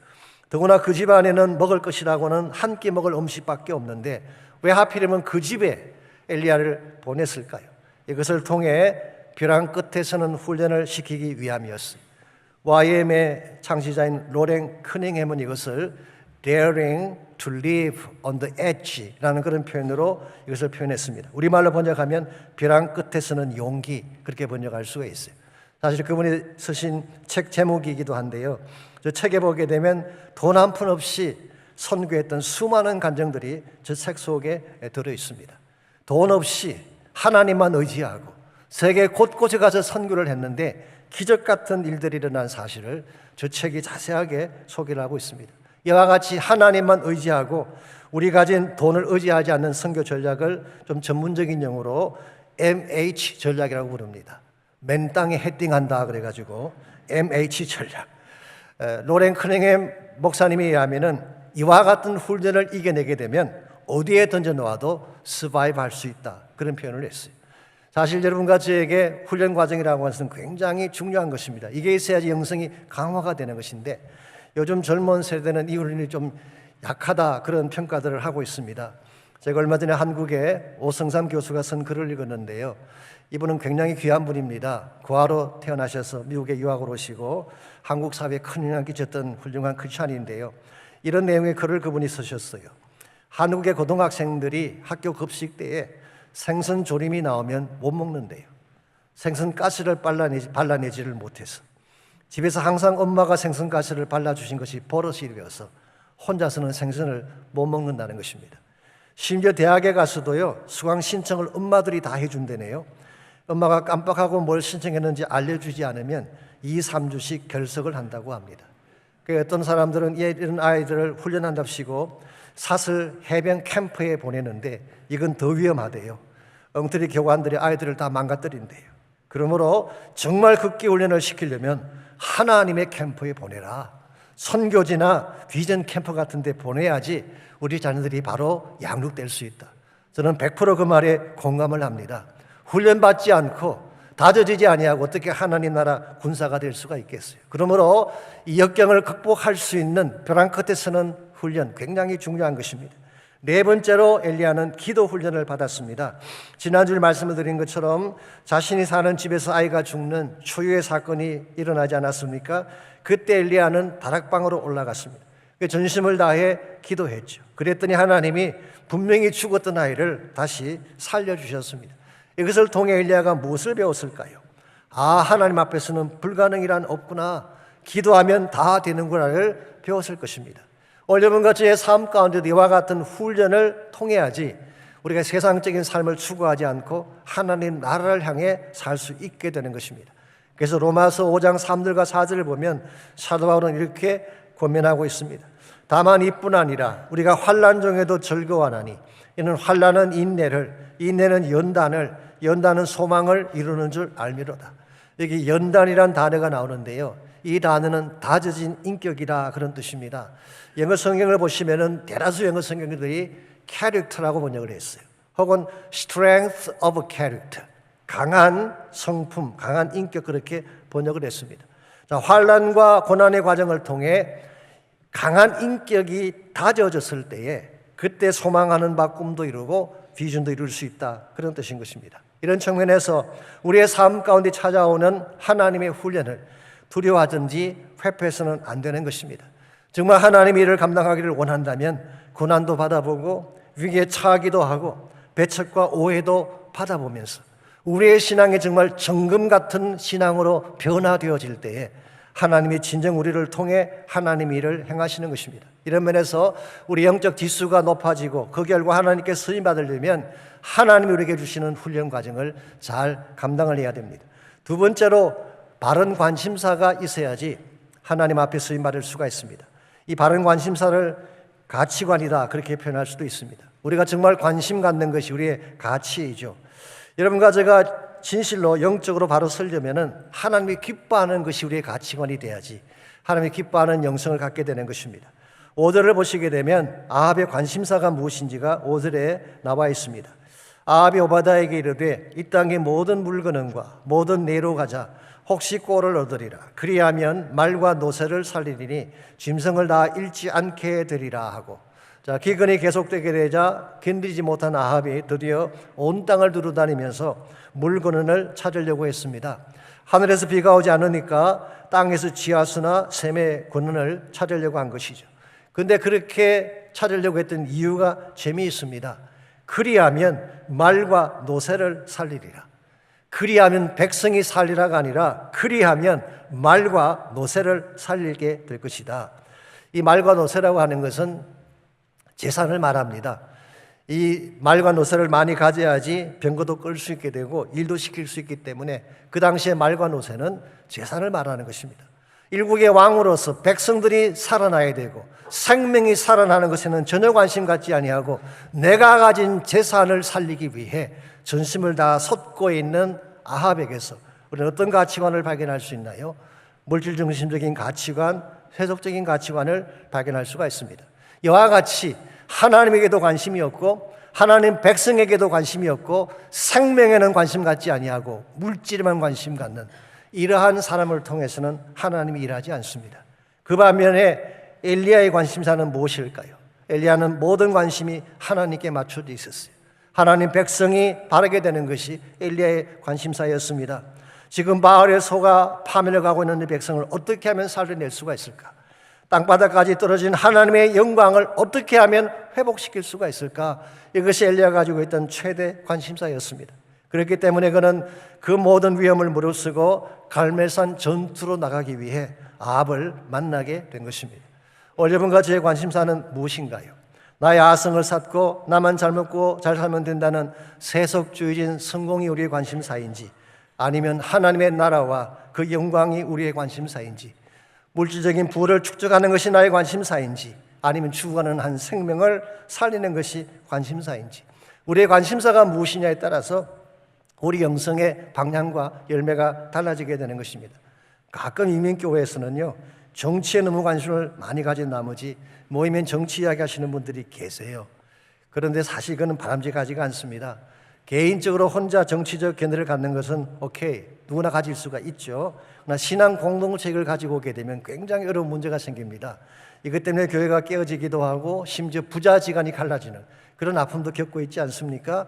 더구나 그 집 안에는 먹을 것이라고는 한 끼 먹을 음식밖에 없는데 왜 하필이면 그 집에 엘리야를 보냈을까요? 이것을 통해 벼랑 끝에서는 훈련을 시키기 위함이었어요. YM의 창시자인 로렌 커닝햄은 이것을 daring to live on the edge라는 그런 표현으로 이것을 표현했습니다. 우리말로 번역하면 벼랑 끝에서는 용기, 그렇게 번역할 수가 있어요. 사실 그분이 쓰신 책 제목이기도 한데요, 저 책에 보게 되면 돈 한 푼 없이 선교했던 수많은 간증들이 저 책 속에 들어 있습니다. 돈 없이 하나님만 의지하고 세계 곳곳에 가서 선교를 했는데 기적 같은 일들이 일어난 사실을 저 책이 자세하게 소개를 하고 있습니다. 이와 같이 하나님만 의지하고 우리 가진 돈을 의지하지 않는 선교 전략을 좀 전문적인 용어로 MH 전략이라고 부릅니다. 맨 땅에 헤딩한다 그래가지고 MH 전략. 로렌 커닝햄 목사님에 의하면은 이와 같은 훈련을 이겨내게 되면 어디에 던져 놓아도 서바이브 할 수 있다, 그런 표현을 했어요. 사실 여러분과 저에게 훈련 과정이라고 하는 것은 굉장히 중요한 것입니다. 이게 있어야지 영성이 강화가 되는 것인데 요즘 젊은 세대는 이 훈련이 좀 약하다, 그런 평가들을 하고 있습니다. 제가 얼마 전에 한국에 오성삼 교수가 쓴 글을 읽었는데요, 이분은 굉장히 귀한 분입니다. 고아로 태어나셔서 미국에 유학을 오시고 한국 사회에 큰 영향을 끼쳤던 훌륭한 크리스찬인데요, 이런 내용의 글을 그분이 쓰셨어요. 한국의 고등학생들이 학교 급식 때에 생선 조림이 나오면 못 먹는데요. 생선 가스를 발라내지를 못해서 집에서 항상 엄마가 생선 가스를 발라주신 것이 버릇이 되어서 혼자서는 생선을 못 먹는다는 것입니다. 심지어 대학에 가서도요, 수강 신청을 엄마들이 다 해준다네요. 엄마가 깜빡하고 뭘 신청했는지 알려주지 않으면 2, 3주씩 결석을 한다고 합니다. 어떤 사람들은 이런 아이들을 훈련한답시고 사슬 해변 캠프에 보내는데 이건 더 위험하대요. 엉터리 교관들이 아이들을 다 망가뜨린대요. 그러므로 정말 극기 훈련을 시키려면 하나님의 캠프에 보내라. 선교지나 비전 캠프 같은 데 보내야지 우리 자녀들이 바로 양육될 수 있다. 저는 100% 그 말에 공감을 합니다. 훈련받지 않고 다져지지 아니하고 어떻게 하나님 나라 군사가 될 수가 있겠어요. 그러므로 이 역경을 극복할 수 있는 벼랑 끝에 서는 훈련, 굉장히 중요한 것입니다. 네 번째로 엘리야는 기도 훈련을 받았습니다. 지난주에 말씀을 드린 것처럼 자신이 사는 집에서 아이가 죽는 초유의 사건이 일어나지 않았습니까? 그때 엘리야는 다락방으로 올라갔습니다. 전심을 다해 기도했죠. 그랬더니 하나님이 분명히 죽었던 아이를 다시 살려주셨습니다. 이것을 통해 엘리야가 무엇을 배웠을까요? 하나님 앞에서는 불가능이란 없구나. 기도하면 다 되는구나를 배웠을 것입니다. 오늘 여러분과 저의 삶 가운데도 이와 같은 훈련을 통해야지 우리가 세상적인 삶을 추구하지 않고 하나님 나라를 향해 살 수 있게 되는 것입니다. 그래서 로마서 5장 3절과 4절을 보면 사도 바울은 이렇게 권면하고 있습니다. 다만 이뿐 아니라 우리가 환난 중에도 즐거워하나니 이는 환난은 인내를, 인내는 연단을, 연단은 소망을 이루는 줄 알미로다. 여기 연단이란 단어가 나오는데요, 이 단어는 다져진 인격이라 그런 뜻입니다. 영어 성경을 보시면은 대다수 영어 성경들이 character라고 번역을 했어요. 혹은 strength of character, 강한 성품, 강한 인격, 그렇게 번역을 했습니다. 자, 환난과 고난의 과정을 통해 강한 인격이 다져졌을 때에 그때 소망하는 바 꿈도 이루고 비전도 이룰 수 있다, 그런 뜻인 것입니다. 이런 측면에서 우리의 삶 가운데 찾아오는 하나님의 훈련을 두려워하든지 회피해서는 안 되는 것입니다. 정말 하나님의 일을 감당하기를 원한다면 고난도 받아보고 위기에 처하기도 하고 배척과 오해도 받아보면서 우리의 신앙이 정말 정금 같은 신앙으로 변화되어질 때에 하나님이 진정 우리를 통해 하나님의 일을 행하시는 것입니다. 이런 면에서 우리 영적 지수가 높아지고 그 결과 하나님께 쓰임받으려면 하나님이 우리에게 주시는 훈련 과정을 잘 감당을 해야 됩니다. 두 번째로 바른 관심사가 있어야지 하나님 앞에 쓰임받을 수가 있습니다. 이 바른 관심사를 가치관이다, 그렇게 표현할 수도 있습니다. 우리가 정말 관심 갖는 것이 우리의 가치이죠. 여러분과 제가 진실로 영적으로 바로 서려면은 하나님이 기뻐하는 것이 우리의 가치관이 돼야지 하나님이 기뻐하는 영성을 갖게 되는 것입니다. 5절을 보시게 되면 아합의 관심사가 무엇인지가 5절에 나와 있습니다. 아합이 오바댜에게 이르되 이 땅의 모든 물건과 모든 내로 가자. 혹시 꼴을 얻으리라. 그리하면 말과 노새를 살리리니 짐승을 다 잃지 않게 되리라 하고, 자, 기근이 계속되게 되자 견디지 못한 아합이 드디어 온 땅을 두루다니면서 물건을 찾으려고 했습니다. 하늘에서 비가 오지 않으니까 땅에서 지하수나 샘의 근원을 찾으려고 한 것이죠. 그런데 그렇게 찾으려고 했던 이유가 재미있습니다. 그리하면 말과 노새를 살리리라. 그리하면 백성이 살리라가 아니라 그리하면 말과 노새를 살리게 될 것이다. 이 말과 노새라고 하는 것은 재산을 말합니다. 이 말과 노새를 많이 가져야지 병거도 끌 수 있게 되고 일도 시킬 수 있기 때문에 그 당시에 말과 노새는 재산을 말하는 것입니다. 일국의 왕으로서 백성들이 살아나야 되고 생명이 살아나는 것에는 전혀 관심 갖지 아니하고 내가 가진 재산을 살리기 위해 전심을 다 쏟고 있는 아합에게서 우리는 어떤 가치관을 발견할 수 있나요? 물질 중심적인 가치관, 세속적인 가치관을 발견할 수가 있습니다. 이와 같이 하나님에게도 관심이 없고 하나님 백성에게도 관심이 없고 생명에는 관심 갖지 아니하고 물질에만 관심 갖는 이러한 사람을 통해서는 하나님이 일하지 않습니다. 그 반면에 엘리야의 관심사는 무엇일까요? 엘리야는 모든 관심이 하나님께 맞춰져 있었어요. 하나님 백성이 바르게 되는 것이 엘리야의 관심사였습니다. 지금 바알의 소가 파멸해 가고 있는 이 백성을 어떻게 하면 살려낼 수가 있을까? 땅바닥까지 떨어진 하나님의 영광을 어떻게 하면 회복시킬 수가 있을까? 이것이 엘리야가 가지고 있던 최대 관심사였습니다. 그렇기 때문에 그는 그 모든 위험을 무릅쓰고 갈멜산 전투로 나가기 위해 아합을 만나게 된 것입니다. 오늘 여러분과 저의 관심사는 무엇인가요? 나의 아성을 쌓고 나만 잘 먹고 잘 살면 된다는 세속주의적인 성공이 우리의 관심사인지, 아니면 하나님의 나라와 그 영광이 우리의 관심사인지, 물질적인 부를 축적하는 것이 나의 관심사인지, 아니면 죽어가는 한 생명을 살리는 것이 관심사인지, 우리의 관심사가 무엇이냐에 따라서 우리 영성의 방향과 열매가 달라지게 되는 것입니다. 가끔 이민교회에서는요, 정치에 너무 관심을 많이 가진 나머지 모이면 정치 이야기 하시는 분들이 계세요. 그런데 사실 그건 바람직하지가 않습니다. 개인적으로 혼자 정치적 견해를 갖는 것은 오케이, 누구나 가질 수가 있죠. 그러나 신앙 공동체를 가지고 오게 되면 굉장히 어려운 문제가 생깁니다. 이것 때문에 교회가 깨어지기도 하고 심지어 부자지간이 갈라지는 그런 아픔도 겪고 있지 않습니까?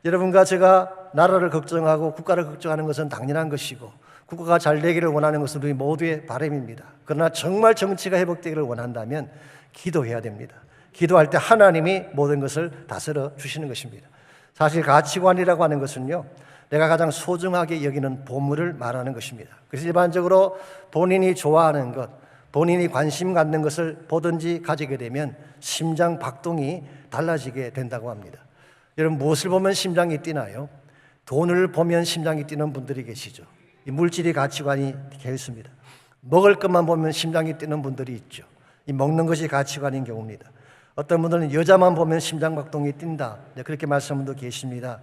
여러분과 제가 나라를 걱정하고 국가를 걱정하는 것은 당연한 것이고 국가가 잘 되기를 원하는 것은 우리 모두의 바람입니다. 그러나 정말 정치가 회복되기를 원한다면 기도해야 됩니다. 기도할 때 하나님이 모든 것을 다스려 주시는 것입니다. 사실 가치관이라고 하는 것은요, 내가 가장 소중하게 여기는 보물을 말하는 것입니다. 그래서 일반적으로 본인이 좋아하는 것, 본인이 관심 갖는 것을 보든지 가지게 되면 심장 박동이 달라지게 된다고 합니다. 여러분, 무엇을 보면 심장이 뛰나요? 돈을 보면 심장이 뛰는 분들이 계시죠. 이 물질의 가치관이 있습니다. 먹을 것만 보면 심장이 뛰는 분들이 있죠. 이 먹는 것이 가치관인 경우입니다. 어떤 분들은 여자만 보면 심장박동이 뛴다, 그렇게 말씀하는 분도 계십니다.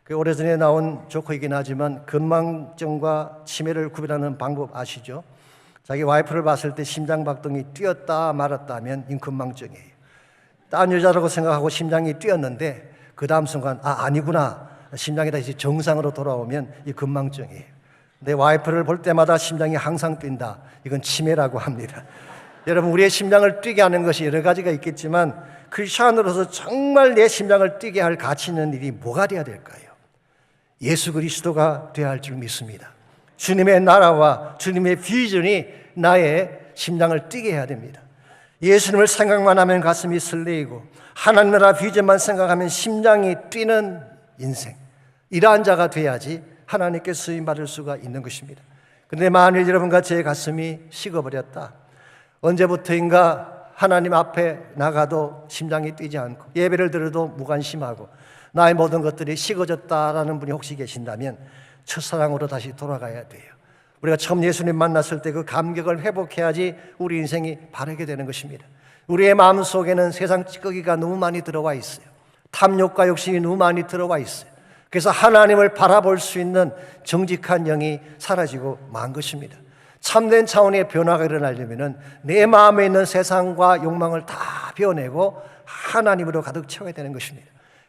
오래전에 나온 조커이긴 하지만 건망증과 치매를 구별하는 방법 아시죠? 자기 와이프를 봤을 때 심장박동이 뛰었다 말았다 하면 이 건망증이에요. 딴 여자라고 생각하고 심장이 뛰었는데 그 다음 순간 아니구나, 심장이 다시 정상으로 돌아오면 이 건망증이에요. 내 와이프를 볼 때마다 심장이 항상 뛴다, 이건 치매라고 합니다. 여러분, 우리의 심장을 뛰게 하는 것이 여러 가지가 있겠지만 크리스천으로서 정말 내 심장을 뛰게 할 가치 있는 일이 뭐가 되어야 될까요? 예수 그리스도가 되어야 할 줄 믿습니다. 주님의 나라와 주님의 비전이 나의 심장을 뛰게 해야 됩니다. 예수님을 생각만 하면 가슴이 설레이고 하나님 나라 비전만 생각하면 심장이 뛰는 인생, 이러한 자가 돼야지 하나님께 쓰임받을 수가 있는 것입니다. 그런데 만일 여러분과 제 가슴이 식어버렸다, 언제부터인가 하나님 앞에 나가도 심장이 뛰지 않고 예배를 들어도 무관심하고 나의 모든 것들이 식어졌다라는 분이 혹시 계신다면 첫사랑으로 다시 돌아가야 돼요. 우리가 처음 예수님 만났을 때 그 감격을 회복해야지 우리 인생이 바르게 되는 것입니다. 우리의 마음속에는 세상 찌꺼기가 너무 많이 들어와 있어요. 탐욕과 욕심이 너무 많이 들어와 있어요. 그래서 하나님을 바라볼 수 있는 정직한 영이 사라지고 만 것입니다. 참된 차원의 변화가 일어나려면 내 마음에 있는 세상과 욕망을 다 베어내고 하나님으로 가득 채워야 되는 것입니다.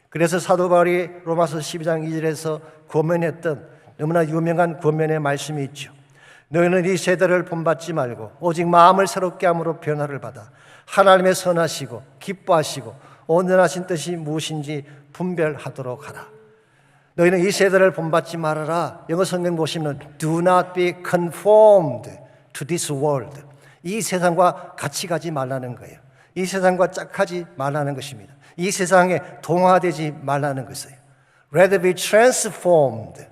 그래서 사도 바울이 로마서 12장 2절에서 권면했던 너무나 유명한 권면의 말씀이 있죠. 너희는 이 세대를 본받지 말고 오직 마음을 새롭게 함으로 변화를 받아 하나님의 선하시고 기뻐하시고 온전하신 뜻이 무엇인지 분별하도록 하라. 너희는 이 세대를 본받지 말아라. 영어 성경 보시면 Do not be conformed to this world. 이 세상과 같이 가지 말라는 거예요. 이 세상과 짝하지 말라는 것입니다. 이 세상에 동화되지 말라는 것이에요. Rather be transformed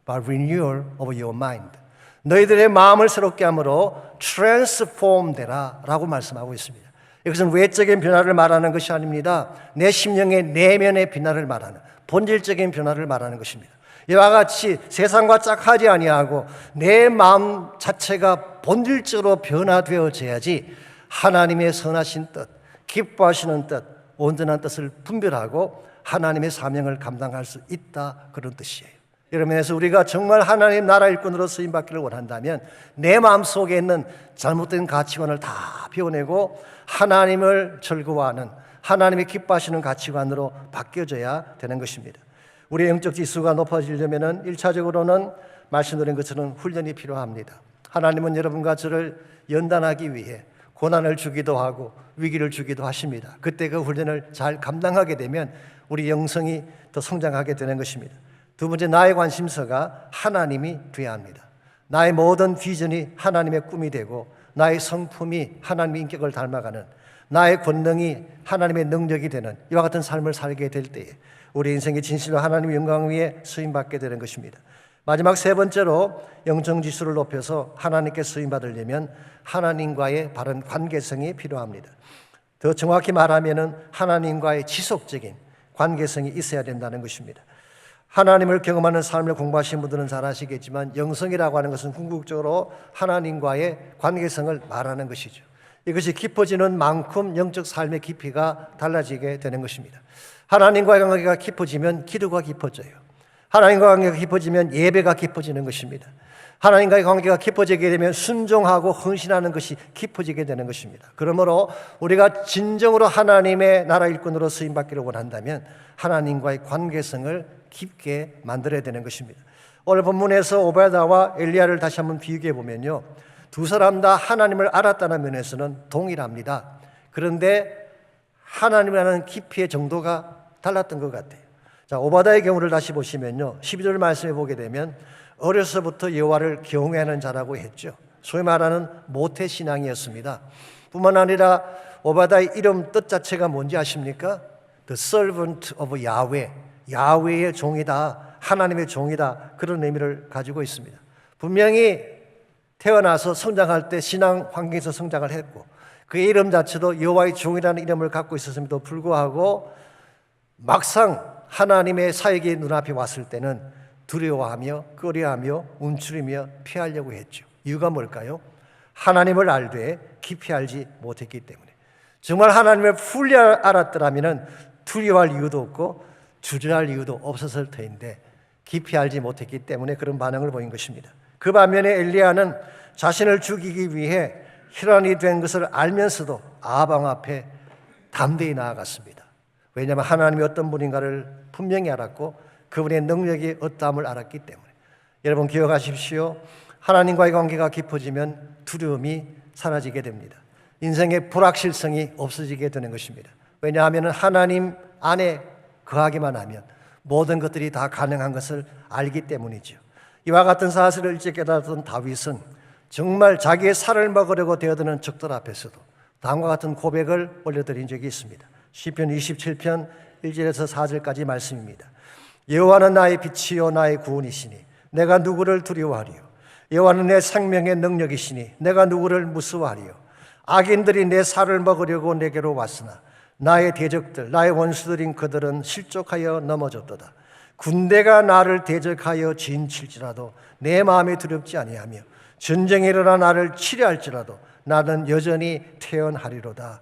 by renewal of your mind. 너희들의 마음을 새롭게 함으로 transform 되라 라고 말씀하고 있습니다. 이것은 외적인 변화를 말하는 것이 아닙니다. 내 심령의 내면의 변화를 말하는, 본질적인 변화를 말하는 것입니다. 이와 같이 세상과 짝하지 아니하고 내 마음 자체가 본질적으로 변화되어져야지 하나님의 선하신 뜻, 기뻐하시는 뜻, 온전한 뜻을 분별하고 하나님의 사명을 감당할 수 있다, 그런 뜻이에요. 이런 면에서 우리가 정말 하나님 나라 일꾼으로 쓰임받기를 원한다면 내 마음속에 있는 잘못된 가치관을 다 비워내고 하나님을 즐거워하는, 하나님이 기뻐하시는 가치관으로 바뀌어져야 되는 것입니다. 우리의 영적 지수가 높아지려면 1차적으로는 말씀드린 것처럼 훈련이 필요합니다. 하나님은 여러분과 저를 연단하기 위해 고난을 주기도 하고 위기를 주기도 하십니다. 그때 그 훈련을 잘 감당하게 되면 우리 영성이 더 성장하게 되는 것입니다. 두 번째, 나의 관심사가 하나님이 되어야 합니다. 나의 모든 비전이 하나님의 꿈이 되고 나의 성품이 하나님의 인격을 닮아가는, 나의 권능이 하나님의 능력이 되는 이와 같은 삶을 살게 될 때에 우리 인생의 진실로 하나님의 영광 위에 쓰임받게 되는 것입니다. 마지막 세 번째로 영성지수를 높여서 하나님께 쓰임받으려면 하나님과의 바른 관계성이 필요합니다. 더 정확히 말하면 하나님과의 지속적인 관계성이 있어야 된다는 것입니다. 하나님을 경험하는 삶을 공부하신 분들은 잘 아시겠지만 영성이라고 하는 것은 궁극적으로 하나님과의 관계성을 말하는 것이죠. 이것이 깊어지는 만큼 영적 삶의 깊이가 달라지게 되는 것입니다. 하나님과의 관계가 깊어지면 기도가 깊어져요. 하나님과 관계가 깊어지면 예배가 깊어지는 것입니다. 하나님과의 관계가 깊어지게 되면 순종하고 헌신하는 것이 깊어지게 되는 것입니다. 그러므로 우리가 진정으로 하나님의 나라 일꾼으로 쓰임받기를 원한다면 하나님과의 관계성을 깊게 만들어야 되는 것입니다. 오늘 본문에서 오베다와 엘리야를 다시 한번 비교해 보면요, 두 사람 다 하나님을 알았다는 면에서는 동일합니다. 그런데 하나님이라는 깊이의 정도가 달랐던 것 같아요. 자, 오바다의 경우를 다시 보시면요, 12절 말씀해 보게 되면 어려서부터 여호와를 경외하는 자라고 했죠. 소위 말하는 모태신앙이었습니다. 뿐만 아니라 오바다의 이름 뜻 자체가 뭔지 아십니까? The servant of Yahweh, 야훼의 종이다 하나님의 종이다, 그런 의미를 가지고 있습니다. 분명히 태어나서 성장할 때 신앙 환경에서 성장을 했고 그의 이름 자체도 여호와의 종이라는 이름을 갖고 있었음에도 불구하고 막상 하나님의 사역이 눈앞에 왔을 때는 두려워하며 꺼려하며 움츠리며 피하려고 했죠. 이유가 뭘까요? 하나님을 알되 깊이 알지 못했기 때문에. 정말 하나님을 fully 알았더라면 두려워할 이유도 없고 주저할 이유도 없었을 터인데 깊이 알지 못했기 때문에 그런 반응을 보인 것입니다. 그 반면에 엘리야는 자신을 죽이기 위해 혈안이 된 것을 알면서도 아방 앞에 담대히 나아갔습니다. 왜냐하면 하나님이 어떤 분인가를 분명히 알았고 그분의 능력이 어떠함을 알았기 때문에. 여러분 기억하십시오. 하나님과의 관계가 깊어지면 두려움이 사라지게 됩니다. 인생의 불확실성이 없어지게 되는 것입니다. 왜냐하면 하나님 안에 거하기만 하면 모든 것들이 다 가능한 것을 알기 때문이죠. 이와 같은 사실을 일찍 깨달았던 다윗은 정말 자기의 살을 먹으려고 되어드는 적들 앞에서도 다음과 같은 고백을 올려드린 적이 있습니다. 시편 27편 1절에서 4절까지 말씀입니다. 여호와는 나의 빛이요 나의 구원이시니 내가 누구를 두려워하리요. 여호와는 내 생명의 능력이시니 내가 누구를 무서워하리요. 악인들이 내 살을 먹으려고 내게로 왔으나 나의 대적들 나의 원수들인 그들은 실족하여 넘어졌도다. 군대가 나를 대적하여 진칠지라도 내 마음이 두렵지 아니하며 전쟁이 일어나 나를 치려할지라도 나는 여전히 태어나리로다.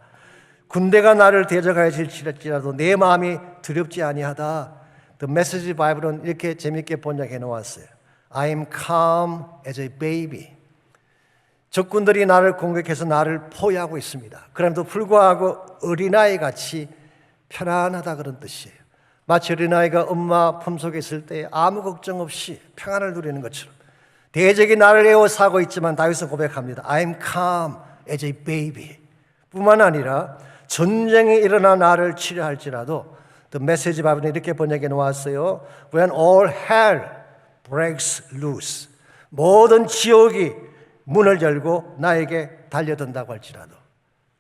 군대가 나를 대적하여 진칠지라도 내 마음이 두렵지 아니하다. The Message Bible은 이렇게 재미있게 번역해 놓았어요. I am calm as a baby. 적군들이 나를 공격해서 나를 포위하고 있습니다. 그럼에도 불구하고 어린아이 같이 편안하다 그런 뜻이에요. 마치 어린아이가 엄마 품속에 있을 때 아무 걱정 없이 평안을 누리는 것처럼 대적이 나를 에워싸고 있지만 다윗은 고백합니다. I am calm as a baby. 뿐만 아니라 전쟁이 일어나 나를 치료할지라도 The Message Bible은 이렇게 번역해 놓았어요. When all hell breaks loose. 모든 지옥이 문을 열고 나에게 달려든다고 할지라도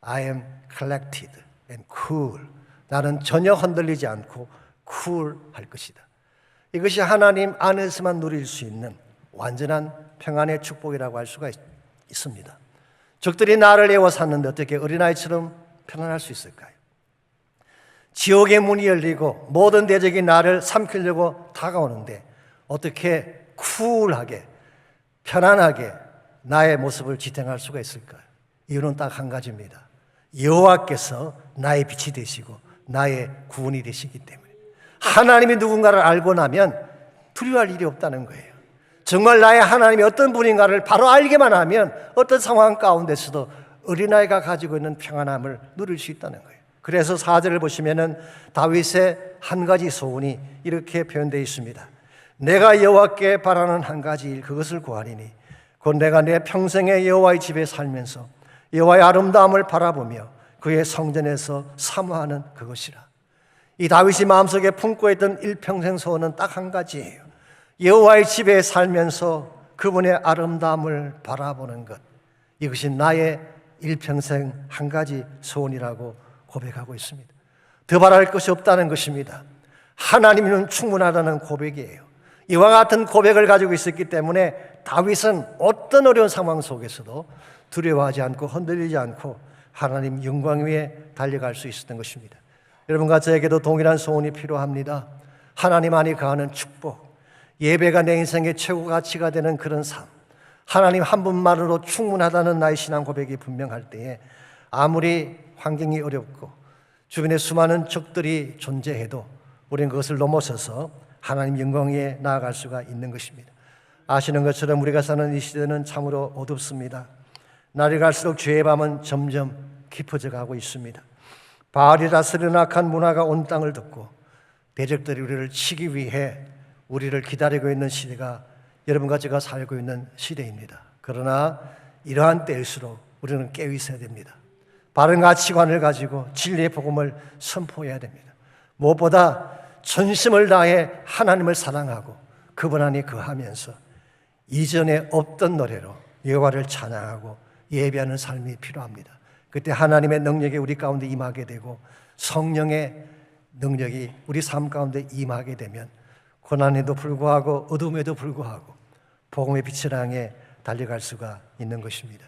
I am collected and cool. 나는 전혀 흔들리지 않고 쿨할 것이다. 이것이 하나님 안에서만 누릴 수 있는 완전한 평안의 축복이라고 할 수가 있습니다. 적들이 나를 에워쌌는데 어떻게 어린아이처럼 편안할 수 있을까요? 지옥의 문이 열리고 모든 대적이 나를 삼키려고 다가오는데 어떻게 쿨하게 편안하게 나의 모습을 지탱할 수가 있을까요? 이유는 딱 한 가지입니다. 여호와께서 나의 빛이 되시고 나의 구원이 되시기 때문에. 하나님이 누군가를 알고 나면 두려워할 일이 없다는 거예요. 정말 나의 하나님이 어떤 분인가를 바로 알기만 하면 어떤 상황 가운데서도 어린아이가 가지고 있는 평안함을 누릴 수 있다는 거예요. 그래서 4절을 보시면은 다윗의 한 가지 소원이 이렇게 표현되어 있습니다. 내가 여호와께 바라는 한 가지 일 그것을 구하리니 곧 내가 내 평생에 여호와의 집에 살면서 여호와의 아름다움을 바라보며 그의 성전에서 사모하는 그것이라. 이 다윗이 마음속에 품고 있던 일평생 소원은 딱 한 가지예요. 여호와의 집에 살면서 그분의 아름다움을 바라보는 것. 이것이 나의 일평생 한 가지 소원이라고 고백하고 있습니다. 더 바랄 것이 없다는 것입니다. 하나님은 충분하다는 고백이에요. 이와 같은 고백을 가지고 있었기 때문에 다윗은 어떤 어려운 상황 속에서도 두려워하지 않고 흔들리지 않고 하나님 영광 위에 달려갈 수 있었던 것입니다. 여러분과 저에게도 동일한 소원이 필요합니다. 하나님 안에 거하는 축복, 예배가 내 인생의 최고 가치가 되는 그런 삶, 하나님 한 분만으로 충분하다는 나의 신앙 고백이 분명할 때에 아무리 환경이 어렵고 주변에 수많은 적들이 존재해도 우리는 그것을 넘어서서 하나님 영광 위에 나아갈 수가 있는 것입니다. 아시는 것처럼 우리가 사는 이 시대는 참으로 어둡습니다. 날이 갈수록 죄의 밤은 점점 깊어져 가고 있습니다. 바알이 다스리는 악한 문화가 온 땅을 덮고 대적들이 우리를 치기 위해 우리를 기다리고 있는 시대가 여러분과 제가 살고 있는 시대입니다. 그러나 이러한 때일수록 우리는 깨어 있어야 됩니다. 바른 가치관을 가지고 진리의 복음을 선포해야 됩니다. 무엇보다 전심을 다해 하나님을 사랑하고 그분 안에 거하면서 이전에 없던 노래로 여호와를 찬양하고 예배하는 삶이 필요합니다. 그때 하나님의 능력이 우리 가운데 임하게 되고 성령의 능력이 우리 삶 가운데 임하게 되면 고난에도 불구하고 어둠에도 불구하고 복음의 빛을 향해 달려갈 수가 있는 것입니다.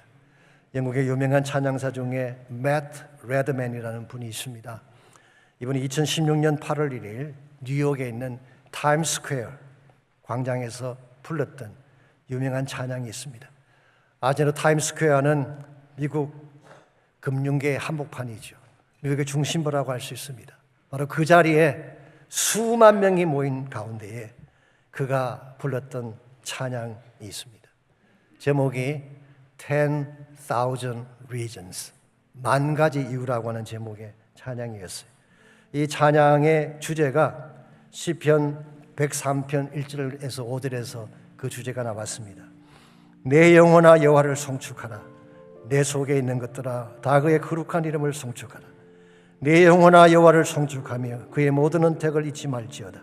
영국의 유명한 찬양사 중에 매트 레드맨이라는 분이 있습니다. 이분이 2016년 8월 1일 뉴욕에 있는 타임스퀘어 광장에서 불렀던 유명한 찬양이 있습니다. 아제로 타임스퀘어는 미국 금융계의 한복판이죠. 미국의 중심부라고 할 수 있습니다. 바로 그 자리에 수만 명이 모인 가운데에 그가 불렀던 찬양이 있습니다. 제목이 10,000 Reasons, 만 가지 이유라고 하는 제목의 찬양이었어요. 이 찬양의 주제가 시편 103편 1절에서 5절에서 그 주제가 나왔습니다. 내 영혼아 여호와를 송축하라. 내 속에 있는 것들아 다 그의 거룩한 이름을 송축하라. 내 영혼아 여호와를 송축하며 그의 모든 은택을 잊지 말지어다.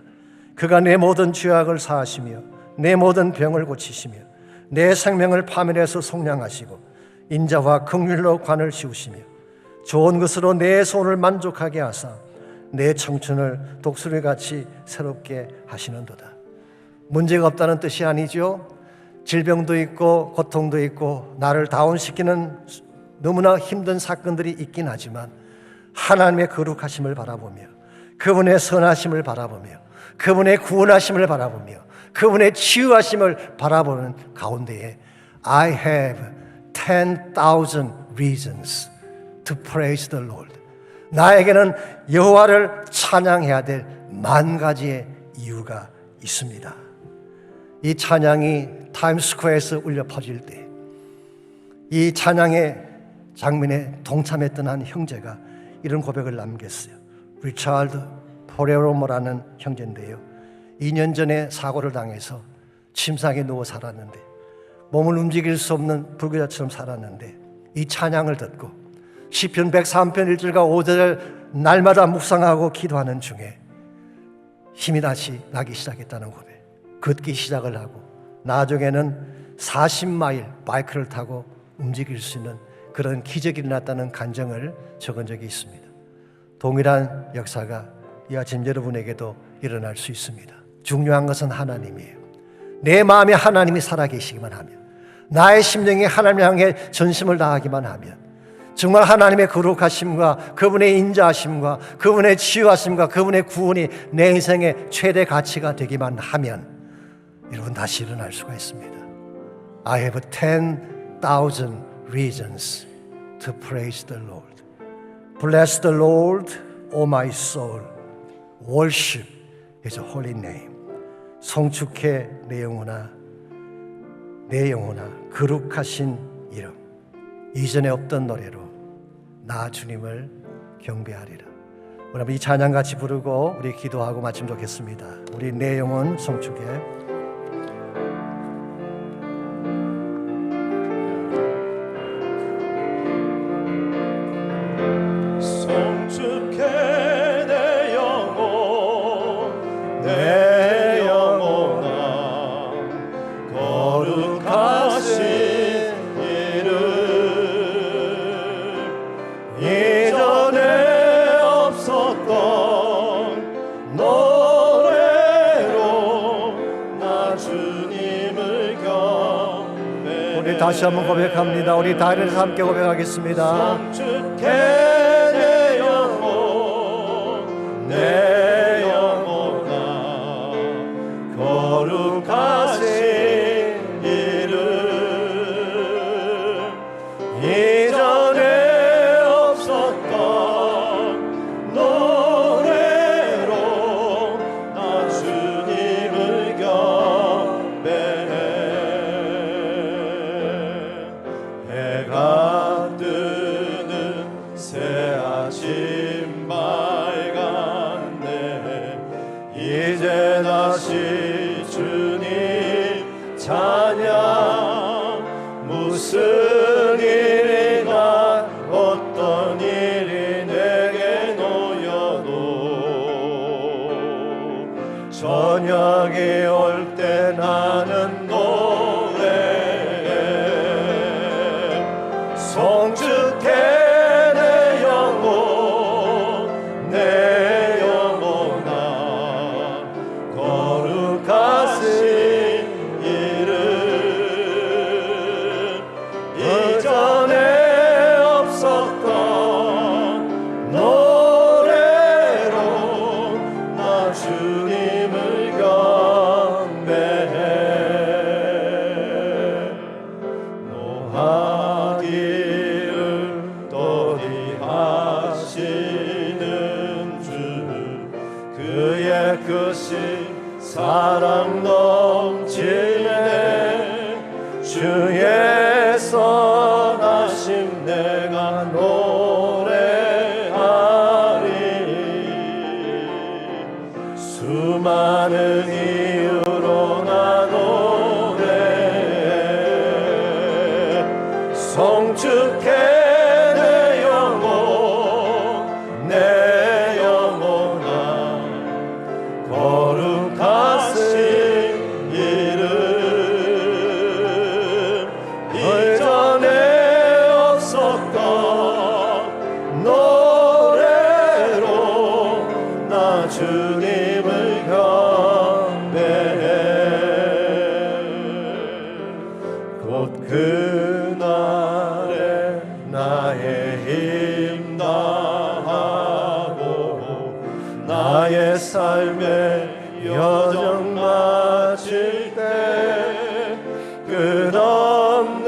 그가 내 모든 죄악을 사하시며 내 모든 병을 고치시며 내 생명을 파멸해서 속량하시고 인자와 긍휼로 관을 씌우시며 좋은 것으로 내 손을 만족하게 하사 내 청춘을 독수리같이 새롭게 하시는도다. 문제가 없다는 뜻이 아니죠. 질병도 있고 고통도 있고 나를 다운시키는 너무나 힘든 사건들이 있긴 하지만 하나님의 거룩하심을 바라보며 그분의 선하심을 바라보며 그분의 구원하심을 바라보며 그분의 치유하심을 바라보는 가운데에 I have 10,000 reasons to praise the Lord. 나에게는 여호와를 찬양해야 될 만 가지의 이유가 있습니다. 이 찬양이 타임스퀘어에서 울려 퍼질 때 이 찬양의 장면에 동참했던 한 형제가 이런 고백을 남겼어요. 리차드 포레로모라는 형제인데요, 2년 전에 사고를 당해서 침상에 누워 살았는데 몸을 움직일 수 없는 불구자처럼 살았는데 이 찬양을 듣고 시편 103편 1절과 5절을 날마다 묵상하고 기도하는 중에 힘이 다시 나기 시작했다는 고백. 걷기 시작을 하고 나중에는 40마일 바이크를 타고 움직일 수 있는 그런 기적이 일어났다는 간증을 적은 적이 있습니다. 동일한 역사가 이 아침 여러분에게도 일어날 수 있습니다. 중요한 것은 하나님이에요. 내 마음에 하나님이 살아계시기만 하면, 나의 심령이 하나님을 향해 전심을 다하기만 하면, 정말 하나님의 거룩하심과 그분의 인자하심과 그분의 치유하심과 그분의 구원이 내 인생의 최대 가치가 되기만 하면 여러분 다시 일어날 수가 있습니다. I have 10,000 reasons to praise the Lord. Bless the Lord, O my soul. Worship His holy name. 송축해 내 영혼아, 내 영혼아 거룩하신 이름. 이전에 없던 노래로 나 주님을 경배하리라. 우리 이 찬양 같이 부르고 우리 기도하고 마치면 좋겠습니다. 우리 내 영혼 송축해. 다시 한번 고백합니다. 우리 다리에서 함께 고백하겠습니다. 송축해 내 영혼, 내 영혼아 거룩하신 이름. 이전에 없었던 노래로 나 주님을 경배해. 해가 뜨는 새 아침 밝았네. 이제 다시 주님 찬양. 무슨 일이나 어떤 일이 내게 놓여도 저녁이 올 때 나는 송축해 내 영혼, 내 영혼아 거룩 하기를 또리 하시는 주 그의 끝이 사랑 넘치네 주의 선하심 내가 노래하리 수많은 이유로 나 노래해 성축해 내 영혼 내 영혼아 거룩하신 이름 이전에 없었던 노래로 나 주님을 경배해 곧 그날에 나의 힘 다하고 나의 삶의 여정 마칠 때 끝없는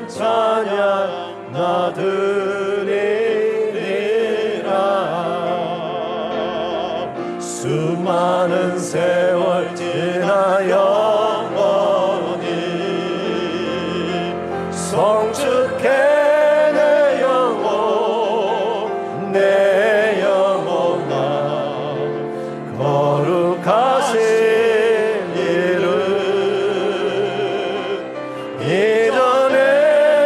찬양 나 드리리라 수많은 세월 지나 영원히 성축해 내 영혼 내 영혼아 거룩하신 이름 이전에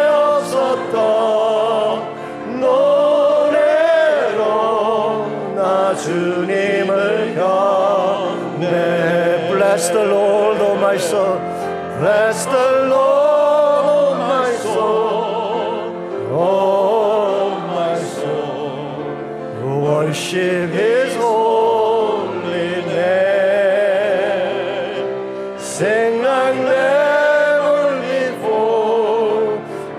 없었던 노래로 나 주님을 경배 Bless the Lord, O my soul Bless the Lord, O my soul O my soul Worship His holy name Sing like never before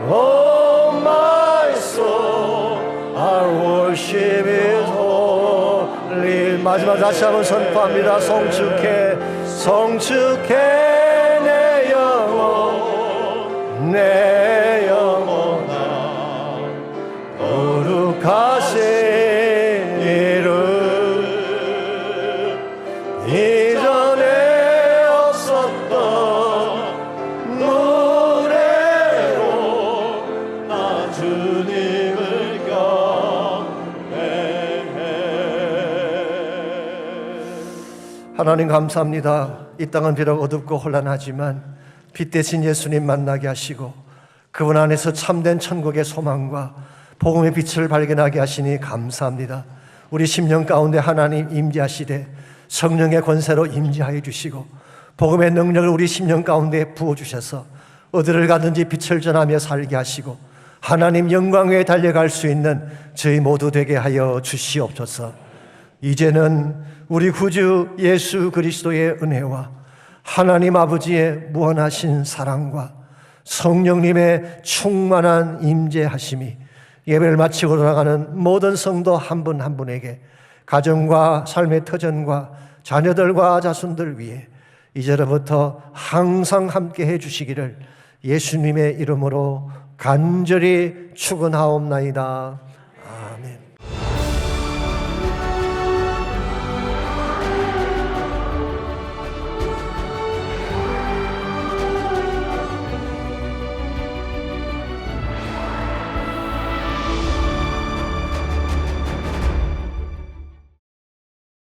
Oh my soul I worship His holy 마지막 다시 한번 선포합니다 성축해 성축해 내 영혼 내 영혼아 거룩하신 이름 이전에 없었던 노래로 나 주님을 경배해 하나님 감사합니다. 이 땅은 비록 어둡고 혼란하지만 빛 대신 예수님 만나게 하시고 그분 안에서 참된 천국의 소망과 복음의 빛을 발견하게 하시니 감사합니다. 우리 심령 가운데 하나님 임재하시되 성령의 권세로 임재하여 주시고 복음의 능력을 우리 심령 가운데 부어주셔서 어디를 가든지 빛을 전하며 살게 하시고 하나님 영광 위에 달려갈 수 있는 저희 모두 되게 하여 주시옵소서. 이제는 우리 구주 예수 그리스도의 은혜와 하나님 아버지의 무한하신 사랑과 성령님의 충만한 임재하심이 예배를 마치고 돌아가는 모든 성도 한 분 한 분에게 가정과 삶의 터전과 자녀들과 자손들 위해 이제로부터 항상 함께 해 주시기를 예수님의 이름으로 간절히 축원하옵나이다.